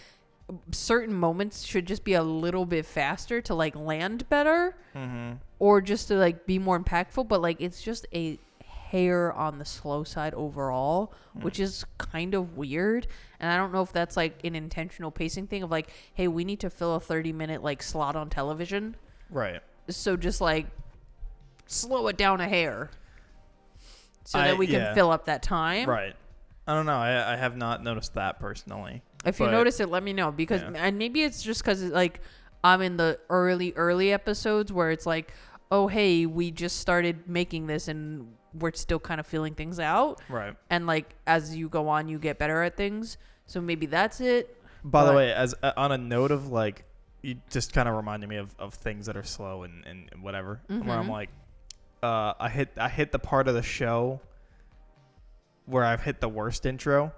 certain moments should just be a little bit faster to like land better, or just to like be more impactful. But like it's just a hair on the slow side overall, which is kind of weird. And I don't know if that's like an intentional pacing thing of like, hey, we need to fill a 30-minute like slot on television. Right. So just like slow it down a hair so that we can fill up that time. Right. I don't know. I have not noticed that personally. If you notice it, let me know, because and maybe it's just because like I'm in the early episodes where it's like, oh hey, we just started making this and we're still kind of feeling things out. Right. And like as you go on, you get better at things. So maybe that's it. By the way, as on a note of like, you just kind of reminded me of things that are slow and whatever. Where I'm like, I hit the part of the show where I've hit the worst intro.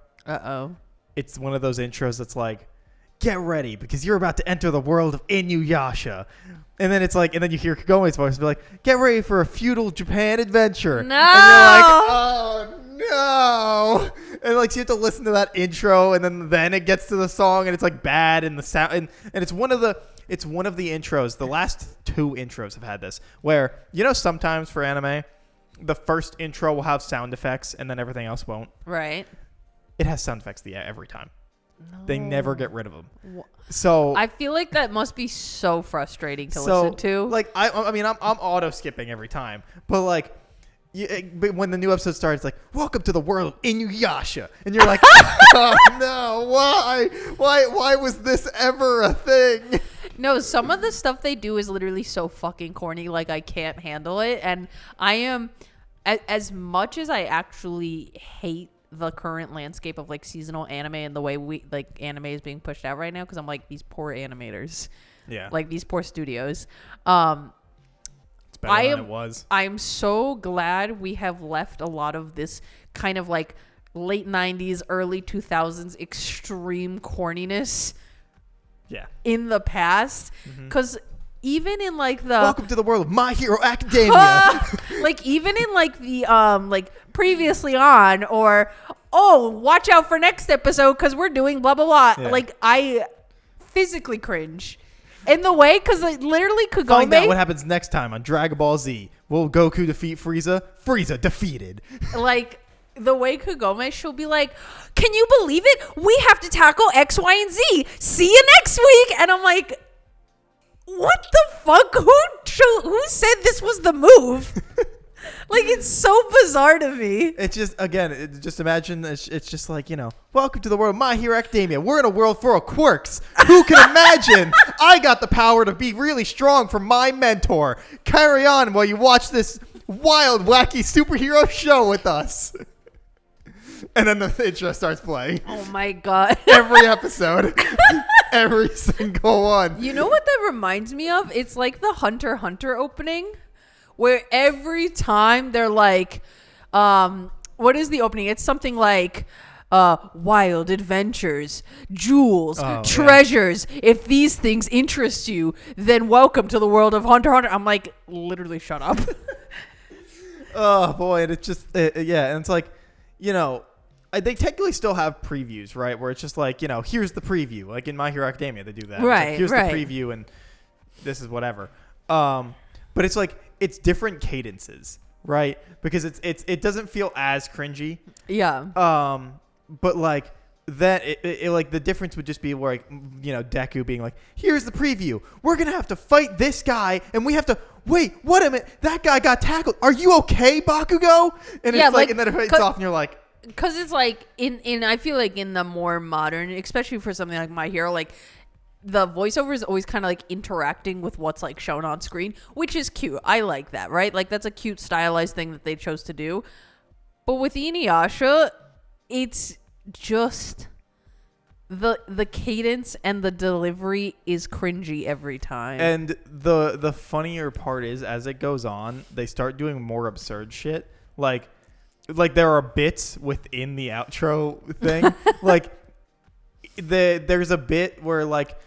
It's one of those intros that's like, get ready because you're about to enter the world of Inuyasha. And then it's like, and then you hear Kagome's voice be like, get ready for a feudal Japan adventure. No. And you're like, oh no. And like, so you have to listen to that intro, and then it gets to the song, and it's like bad, and the sound, and it's one of the intros. The last two intros have had this, where, you know, sometimes for anime, the first intro will have sound effects, and then everything else won't. Right. It has sound effects every time. No. They never get rid of them. So I feel like that must be so frustrating to listen to. Like I mean, I'm auto skipping every time, but like, but when the new episode starts, it's like, welcome to the world of Inuyasha, and you're like, oh no, why was this ever a thing? No, some of the stuff they do is literally so fucking corny. Like I can't handle it, and I am, as much as I actually hate the current landscape of like seasonal anime and the way anime is being pushed out right now, because I'm like, these poor animators, like these poor studios. It's better than it was. I'm so glad we have left a lot of this kind of like late 90s, early 2000s extreme corniness in the past, because even in like the welcome to the world of My Hero Academia, like even in like the like previously on, or watch out for next episode because we're doing blah blah blah, like I physically cringe in the way, because like, literally Kagome, find out what happens next time on Dragon Ball Z. Will Goku defeat Frieza? Frieza defeated. Like the way Kagome, she'll be like, can you believe it, we have to tackle X, Y, and Z, see you next week. And I'm like, what the fuck? Who said this was the move? Like, it's so bizarre to me. It's just, again, just imagine, it's just like, you know, welcome to the world of My Hero Academia. We're in a world full of quirks. Who can imagine? I got the power to be really strong from my mentor. Carry on while you watch this wild, wacky superhero show with us. And then the intro starts playing. Oh my god. Every episode. Every single one. You know what that reminds me of? It's like the Hunter x Hunter opening, where every time they're like, what is the opening? It's something like, wild adventures, jewels, treasures. If these things interest you, then welcome to the world of Hunter x Hunter. I'm like, literally, shut up. Oh boy, and it's just, and it's like, you know, they technically still have previews, right? Where it's just like, you know, here's the preview. Like in My Hero Academia, they do that. Right, like, here's the preview, and this is whatever. But it's like, it's different cadences, right? Because it doesn't feel as cringy. Yeah. But like that, it like the difference would just be where, like, you know, Deku being like, here's the preview. We're gonna have to fight this guy, and we have to wait. What a minute! That guy got tackled. Are you okay, Bakugo? And it's like, and then it fades off, and you're like. Because it's like, in I feel like in the more modern, especially for something like My Hero, like the voiceover is always kind of like interacting with what's like shown on screen, which is cute. I like that, right? Like that's a cute stylized thing that they chose to do. But with Inuyasha, it's just the cadence and the delivery is cringy every time. And the funnier part is, as it goes on, they start doing more absurd shit. Like there are bits within the outro thing. Like there's a bit where like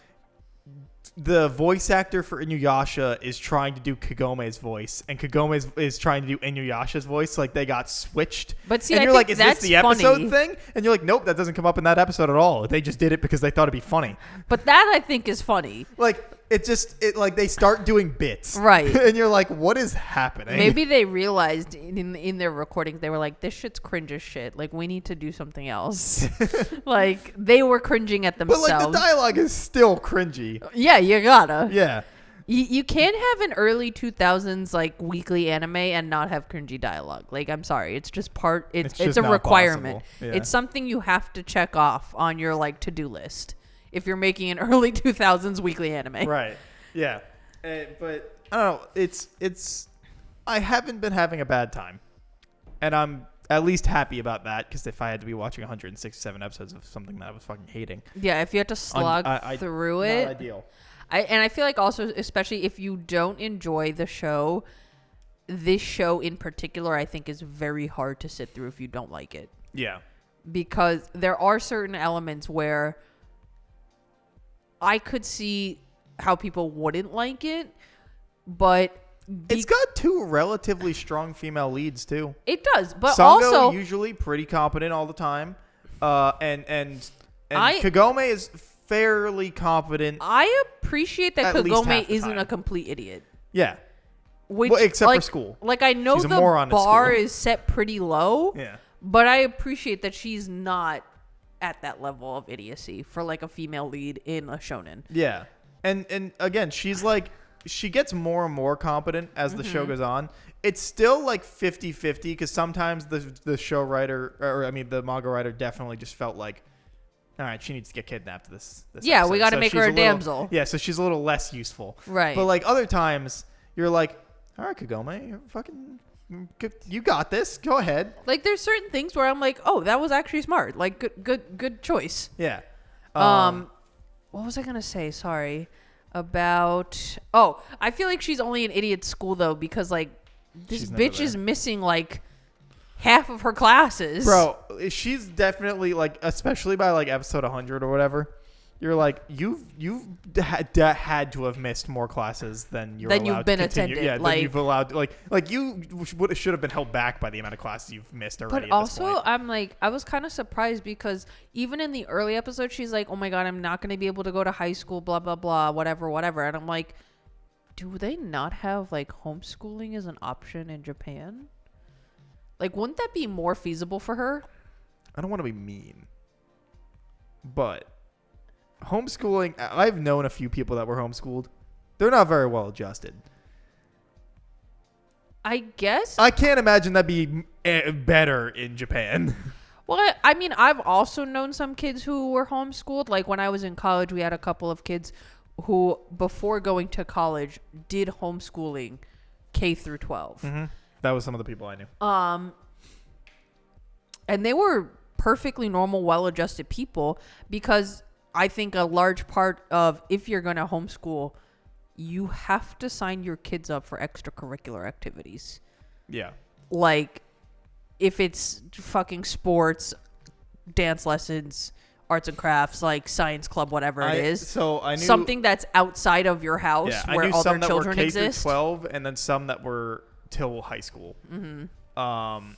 the voice actor for Inuyasha is trying to do Kagome's voice, and Kagome is trying to do Inuyasha's voice. Like they got switched. But see, and I you're think like, is that's this the episode funny. thing? And you're like, nope, that doesn't come up in that episode at all. They just did it because they thought it'd be funny. But that I think is funny. Like it like they start doing bits, Right? And you're like, what is happening? Maybe they realized in their recordings, they were like, this shit's cringe as shit. Like, we need to do something else. Like, they were cringing at But themselves. like the dialogue is still cringy. Yeah, you gotta. Yeah. You can't have an early 2000s, like, weekly anime and not have cringy dialogue. Like, I'm sorry. It's just it's just a not requirement. possible. Yeah. It's something you have to check off on your, like, to-do list if you're making an early 2000s weekly anime. Right. Yeah. But I don't know. It's I haven't been having a bad time, and I'm at least happy about that, because if I had to be watching 167 episodes of something that I was fucking hating, Yeah, if you had to slog through it. not ideal. I feel like also, especially if you don't enjoy the show, this show in particular, I think is very hard to sit through if you don't like it. Yeah. Because there are certain elements where I could see how people wouldn't like it, but It's got two relatively strong female leads too. it does. But Sango also, usually pretty competent all the time, and I- Kagome is fairly competent. I appreciate that At least half Kagome the isn't time. a complete idiot. Yeah. Which, Well, except for like, school. Like, I know She's a the moron at bar school. is set pretty low, Yeah. but I appreciate that she's not at that level of idiocy for, like, a female lead in a shonen. Yeah. And again, she's like, she gets more and more competent as the show goes on. It's still like 50-50, because sometimes the show writer, or I mean the manga writer, definitely just felt like, all right, she needs to get kidnapped this Yeah, we episode. gotta So make her she's a damsel. Yeah, so she's a little less useful. Right. But like other times, you're like, all right, Kagome, you're fucking, you got this. Go ahead. Like, there's certain things where I'm like, oh, that was actually smart. Like, good choice. Yeah. What was I gonna say? Sorry. About I feel like she's only an idiot at school though, because like this She's never bitch there. is missing like half of her classes. Bro, she's definitely like, especially by like episode 100 or whatever, you're like, you've had to have missed more classes than you've been to continue. attended, Yeah, like- than you've allowed. Like you should have been held back by the amount of classes you've missed already. But at this also, point. I'm like, I was kind of surprised because even in the early episode, she's like, oh my God, I'm not going to be able to go to high school, blah, blah, blah, whatever. And I'm like, do they not have like homeschooling as an option in Japan? Like, wouldn't that be more feasible for her? I don't want to be mean, but homeschooling, I've known a few people that were homeschooled. They're not very well adjusted. I guess. I can't imagine that'd be better in Japan. Well, I mean, I've also known some kids who were homeschooled. Like when I was in college, we had a couple of kids who, before going to college, did homeschooling K through 12. Mm-hmm. That was some of the people I knew. And they were perfectly normal, well-adjusted people, because I think a large part of, if you're going to homeschool, you have to sign your kids up for extracurricular activities. Yeah. Like, if it's fucking sports, dance lessons, arts and crafts, like science club, whatever it is. So I knew something that's outside of your house I where knew other some that children were K exist. through 12, and then some that were till high school. Mm-hmm.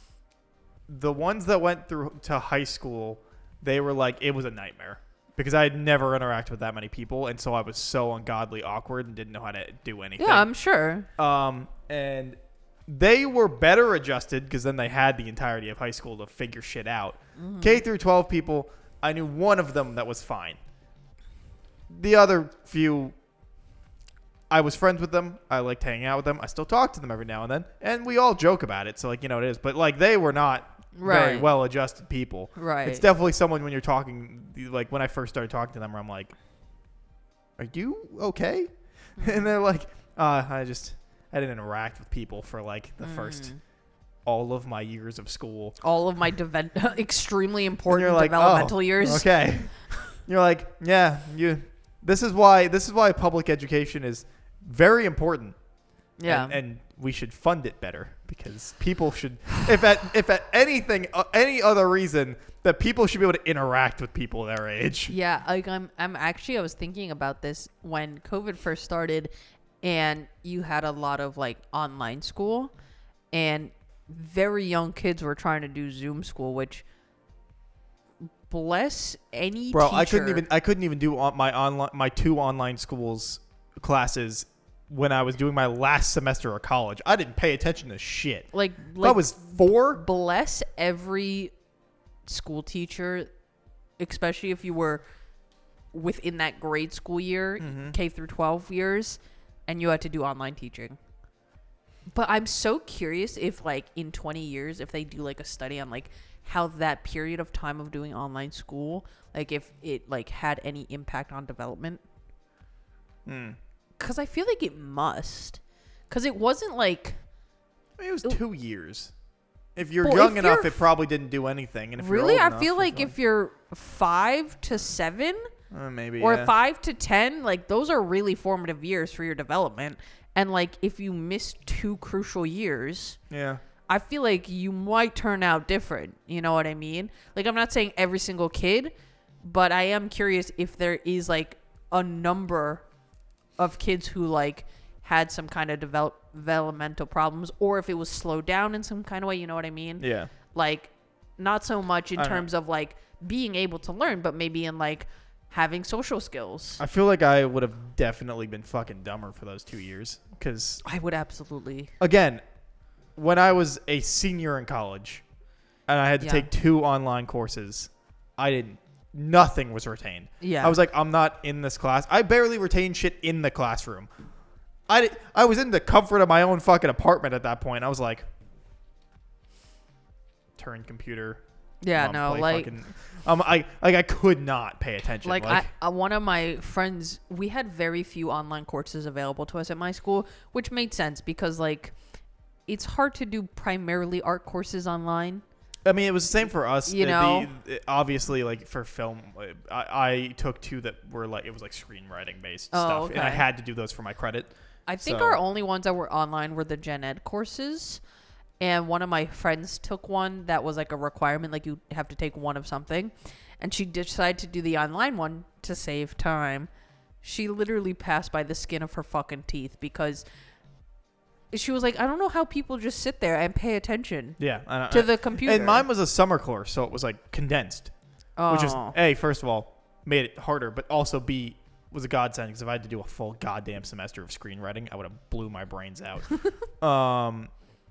The ones that went through to high school, they were like, it was a nightmare, because I had never interacted with that many people, and so I was so ungodly awkward and didn't know how to do anything. Yeah, I'm sure. And they were better adjusted, because then they had the entirety of high school to figure shit out. Mm-hmm. K through 12 people, I knew one of them that was fine. The other few, I was friends with them. I liked hanging out with them. I still talk to them every now and then, and we all joke about it. So like, you know, it is. But like, they were not very Right. well adjusted people. Right. It's definitely someone when you're talking, like when I first started talking to them, where I'm like, are you okay? And they're like, I didn't interact with people for like the first all of my years of school. All of my extremely important And you're like, developmental years. Okay. You're like, yeah, this is why public education is very important. Yeah. And we should fund it better because people should, if at anything, any other reason, that people should be able to interact with people their age. Yeah, like I was thinking about this when COVID first started, and you had a lot of like online school, and very young kids were trying to do Zoom school, which bless any Bro, teacher. I couldn't even do my 2 online schools classes when I was doing my last semester of college. I didn't pay attention to shit. Like I was 4. Bless every school teacher, especially if you were within that grade school year, K through 12 years, and you had to do online teaching. But I'm so curious if like in 20 years, if they do like a study on like how that period of time of doing online school, like if it like had any impact on development. Because I feel like it must. Because it wasn't like... I mean, it was 2 years. If you're young enough, it probably didn't do anything. And if really? you're old I feel like if you're 5 to 7... maybe, or yeah. 5 to 10, like those are really formative years for your development. And like if you miss 2 crucial years... Yeah. I feel like you might turn out different. You know what I mean? Like, I'm not saying every single kid, but I am curious if there is like a number of kids who like had some kind of developmental problems, or if it was slowed down in some kind of way. You know what I mean? Yeah. Like, not so much in terms of like being able to learn, but maybe in like having social skills. I feel like I would have definitely been fucking dumber for those 2 years. Because I would absolutely. Again, when I was a senior in college and I had to take 2 online courses, nothing was retained. Yeah. I was like, I'm not in this class. I barely retained shit in the classroom. I was in the comfort of my own fucking apartment at that point. I was like, turn computer. Yeah, no, like fucking, I could not pay attention. Like one of my friends, we had very few online courses available to us at my school, which made sense because like it's hard to do primarily art courses online. I mean, it was the same for us. You know, obviously, like for film, I took 2 that were like, it was like screenwriting based stuff, okay. and I had to do those for my credit. I think our only ones that were online were the gen ed courses. And one of my friends took one that was like a requirement, like you have to take one of something. And she decided to do the online one to save time. She literally passed by the skin of her fucking teeth because she was like, I don't know how people just sit there and pay attention to the computer. And mine was a summer course, so it was like condensed. Which is, A, first of all, made it harder, but also B, was a godsend because if I had to do a full goddamn semester of screenwriting, I would have blew my brains out.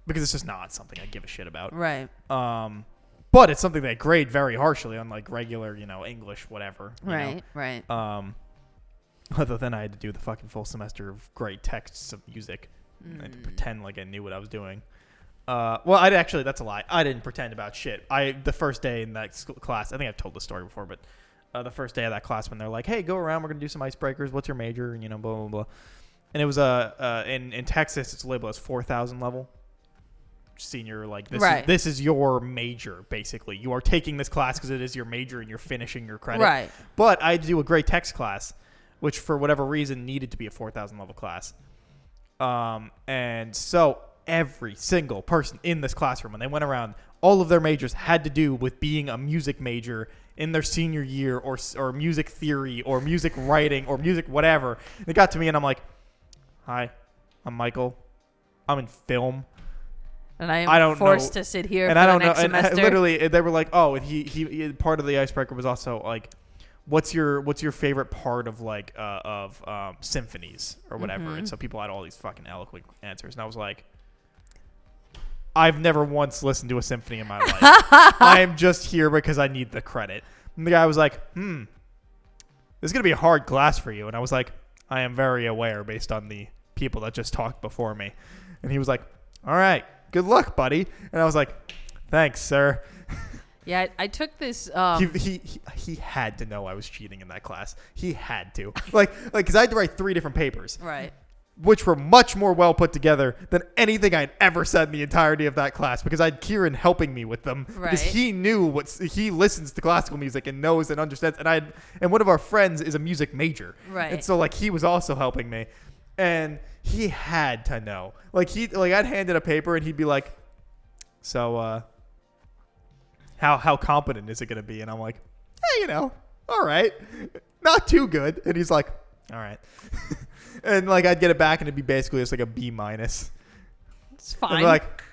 Because it's just not something I give a shit about. Right. But it's something they grade very harshly on like regular, English, whatever. Right. Other than I had to do the fucking full semester of great texts of music. I had to pretend like I knew what I was doing. That's a lie. I didn't pretend about shit. The first day in that class, I think I've told this story before, but the first day of that class when they're like, hey, go around, we're going to do some icebreakers. What's your major? And, blah, blah, blah. And it was in Texas, it's labeled as 4,000 level. Senior, like this is your major, basically. You are taking this class because it is your major and you're finishing your credit. Right. But I had to do a great text class, which for whatever reason needed to be a 4,000 level class. And so every single person in this classroom, when they went around, all of their majors had to do with being a music major in their senior year or music theory or music writing or music whatever. And it got to me and I'm like, hi, I'm Michael. I'm in film. And I am forced to sit here and for the next semester. And literally, they were like, "Oh, he part of the icebreaker was also like, what's your favorite part of like of symphonies or whatever?" Mm-hmm. And so people had all these fucking eloquent answers, and I was like, "I've never once listened to a symphony in my life. I am just here because I need the credit." And the guy was like, "This is gonna be a hard class for you," and I was like, "I am very aware based on the people that just talked before me," and he was like, "All right. Good luck, buddy." And I was like, thanks, sir. Yeah, I took this. He had to know I was cheating in that class. He had to. Like, because I had to write 3 different papers. Right. Which were much more well put together than anything I'd ever said in the entirety of that class, because I had Kieran helping me with them, because he knew he listens to classical music and knows and understands, and one of our friends is a music major, right? And so like he was also helping me, and he had to know. Like I'd hand in a paper and he'd be like, "So how competent is it going to be?" And I'm like, "Hey, all right, not too good." And he's like, "All right." And like I'd get it back and it'd be basically just like a B-. It's fine. I'd be like,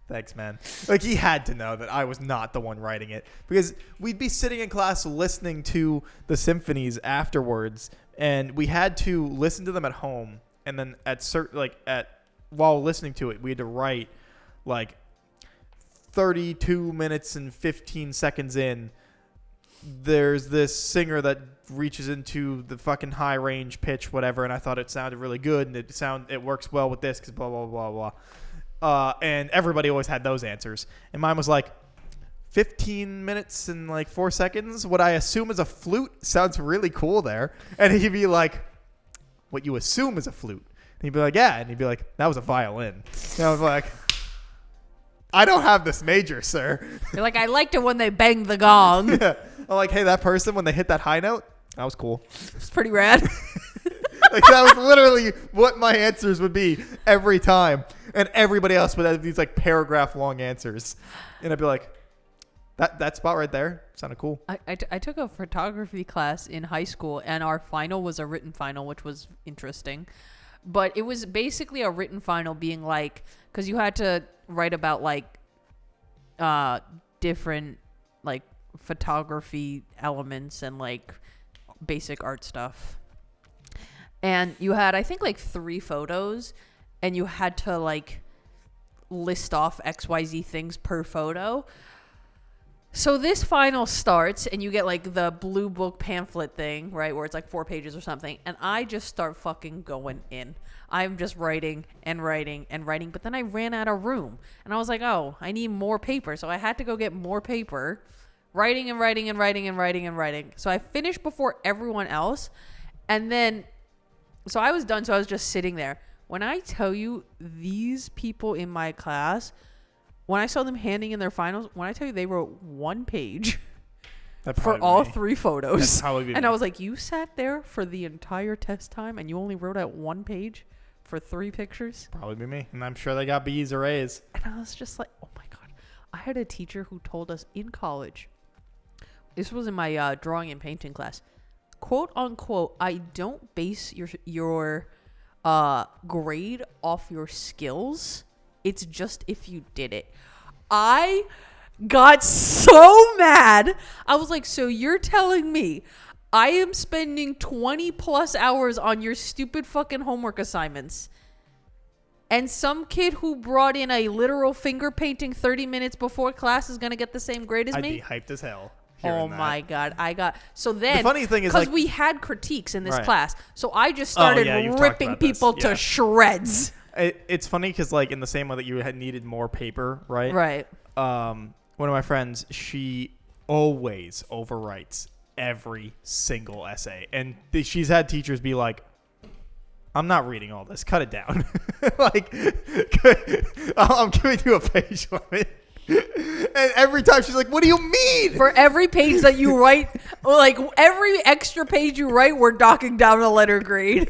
thanks, man. Like he had to know that I was not the one writing it, because we'd be sitting in class listening to the symphonies afterwards, and we had to listen to them at home, and then while listening to it, we had to write like 32 minutes and 15 seconds in. There's this singer that reaches into the fucking high range pitch, whatever, and I thought it sounded really good, and it works well with this because blah blah blah blah. And everybody always had those answers, and mine was like 15 minutes and like 4 seconds. What I assume is a flute sounds really cool there, and he'd be like, "What you assume is a flute?" And he'd be like, "Yeah," and he'd be like, "That was a violin." And I was like, "I don't have this major, sir." You're like, "I liked it when they banged the gong." Yeah. I'm like, "Hey, that person, when they hit that high note, that was cool." It's pretty rad. Like that was literally what my answers would be every time, and everybody else would have these like paragraph long answers, and I'd be like, that spot right there sounded cool. I took a photography class in high school, and our final was a written final, which was interesting, but it was basically a written final being like, because you had to write about like different like photography elements and like basic art stuff, and you had I think like 3 photos, and you had to like list off XYZ things per photo. So this final starts, and you get like the blue book pamphlet thing, right, where it's like 4 pages or something, and I just start fucking going in. I'm just writing and writing and writing, but then I ran out of room, and I was like, oh, I need more paper, so I had to go get more paper. Writing and writing and writing and writing and writing. So I finished before everyone else. And then, so I was done. So I was just sitting there. When I tell you, these people in my class, when I saw them handing in their finals, when I tell you they wrote 1 page for all 3 photos. And I was like, you sat there for the entire test time and you only wrote out 1 page for 3 pictures? Probably be me. And I'm sure they got B's or A's. And I was just like, oh my God. I had a teacher who told us in college, this was in my drawing and painting class, quote unquote, I don't base your grade off your skills. It's just if you did it. I got so mad. I was like, so you're telling me I am spending 20 plus hours on your stupid fucking homework assignments, and some kid who brought in a literal finger painting 30 minutes before class is going to get the same grade as me? I'd be hyped as hell. Oh my God. So then, the funny thing is, because like, we had critiques in this right. class, so I just started ripping people to shreds. It's funny because, like, in the same way that you had needed more paper, right? Right. One of my friends, she always overwrites every single essay, and she's had teachers be like, "I'm not reading all this. Cut it down." Like, I'm giving you a page limit. And every time she's like, "What do you mean?" For every page that you write, like every extra page you write, we're docking down a letter grade.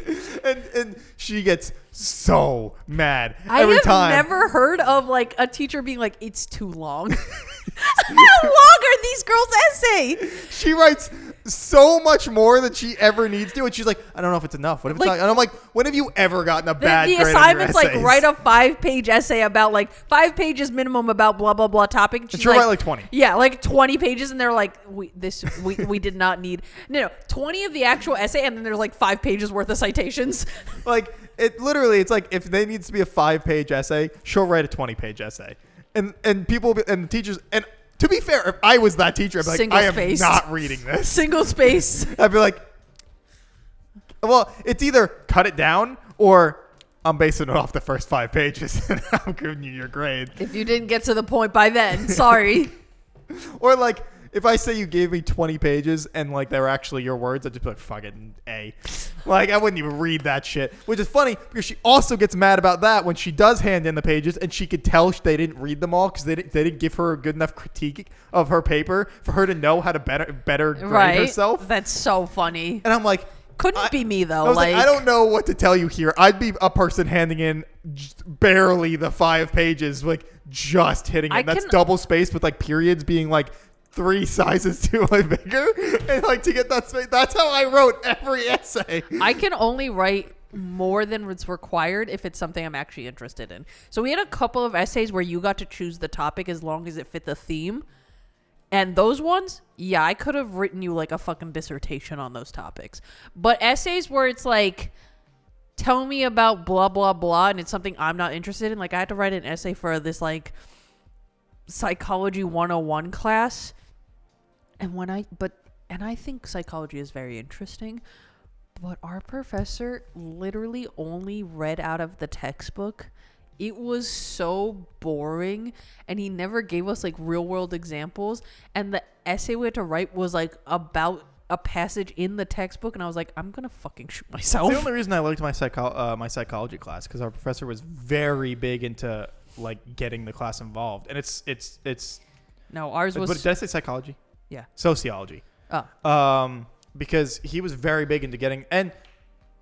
And she gets so mad I every have time. never heard of like a teacher being like, "It's too long." How long are these girls' essay? She writes so much more than she ever needs to, and she's like, "I don't know if it's enough. What if it's not?" And I'm like, "When have you ever gotten a bad grade on your assignment's essays?" like write a 5-page essay about like 5 pages minimum about blah blah blah topic. And she'll write like 20. Yeah, like 20 pages, and they're like, we did not need 20 of the actual essay, and then there's like 5 pages worth of citations. Like it's like if there needs to be a 5-page essay, she'll write a 20-page essay, and people and teachers and. To be fair, if I was that teacher, I'd be like, I am not reading this. Single space. I'd be like, well, it's either cut it down or I'm basing it off the first 5 pages and I'm giving you your grade. If you didn't get to the point by then, sorry. Or like, if I say you gave me 20 pages and like they're actually your words, I'd just be like, fucking A. Like, I wouldn't even read that shit. Which is funny because she also gets mad about that when she does hand in the pages and she could tell they didn't read them all because they didn't give her a good enough critique of her paper for her to know how to better grade herself. That's so funny. And I'm like, Couldn't be me though. I was like, I don't know what to tell you here. I'd be a person handing in barely the 5 pages, like just hitting it. That's double spaced with like periods being like 3 sizes too bigger, and like to get that space. That's how I wrote every essay. I can only write more than what's required if it's something I'm actually interested in. So we had a couple of essays where you got to choose the topic as long as it fit the theme. And those ones, yeah, I could have written you like a fucking dissertation on those topics. But essays where it's like, tell me about blah, blah, blah, and it's something I'm not interested in. Like I had to write an essay for this like psychology 101 class. And I think psychology is very interesting. But our professor literally only read out of the textbook. It was so boring, and he never gave us like real world examples, and the essay we had to write was like about a passage in the textbook, and I was like, I'm gonna fucking shoot myself. It's the only reason I liked my psychology class, because our professor was very big into like getting the class involved, and it's no, ours was. But did I say psychology? Yeah, sociology. Because he was very big into getting, and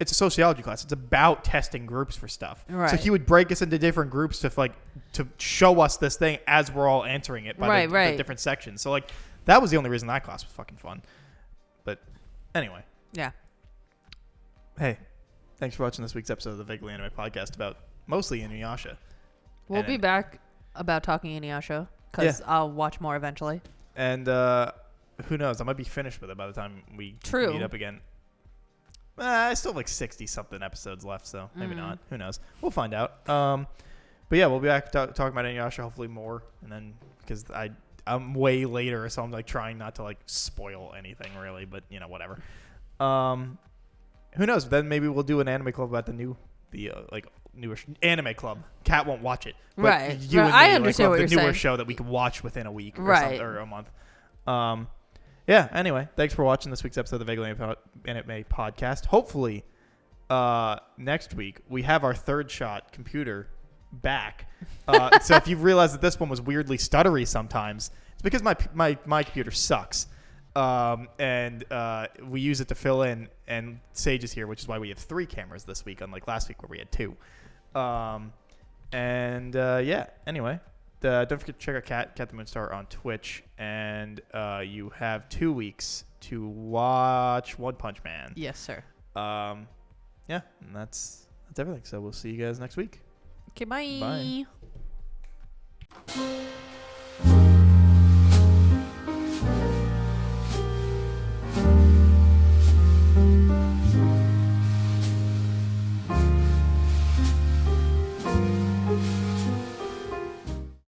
it's a sociology class. It's about testing groups for stuff. Right. So he would break us into different groups to show us this thing as we're all answering it by the different sections. So like that was the only reason that class was fucking fun. But anyway. Yeah. Hey, thanks for watching this week's episode of the Vaguely Anime Podcast about mostly Inuyasha. We'll be back about talking Inuyasha because I'll watch more eventually. And who knows? I might be finished with it by the time we meet up again. I still have like 60-something episodes left, so maybe not. Who knows? We'll find out. But yeah, we'll be back talking about Inuyasha, hopefully more. And then, because I'm way later, so I'm like trying not to like spoil anything really, but you know, whatever. Who knows? Then maybe we'll do an anime club about the newer anime club. Kat won't watch it. But right. You and me, I understand what you're saying. The newer saying. show that we can watch within a week or a month. Yeah, anyway, thanks for watching this week's episode of the Vaguely Anime Podcast. Hopefully, next week, we have our third shot computer back. So if you've realized that this one was weirdly stuttery sometimes, it's because my computer sucks. And we use it to fill in, and Sage is here, which is why we have 3 cameras this week, unlike last week where we had 2. Yeah, anyway. Don't forget to check out Cat the Moonstar on Twitch, and you have 2 weeks to watch One Punch Man. Yes, sir. Yeah, and that's everything. So we'll see you guys next week. Okay, bye. Bye.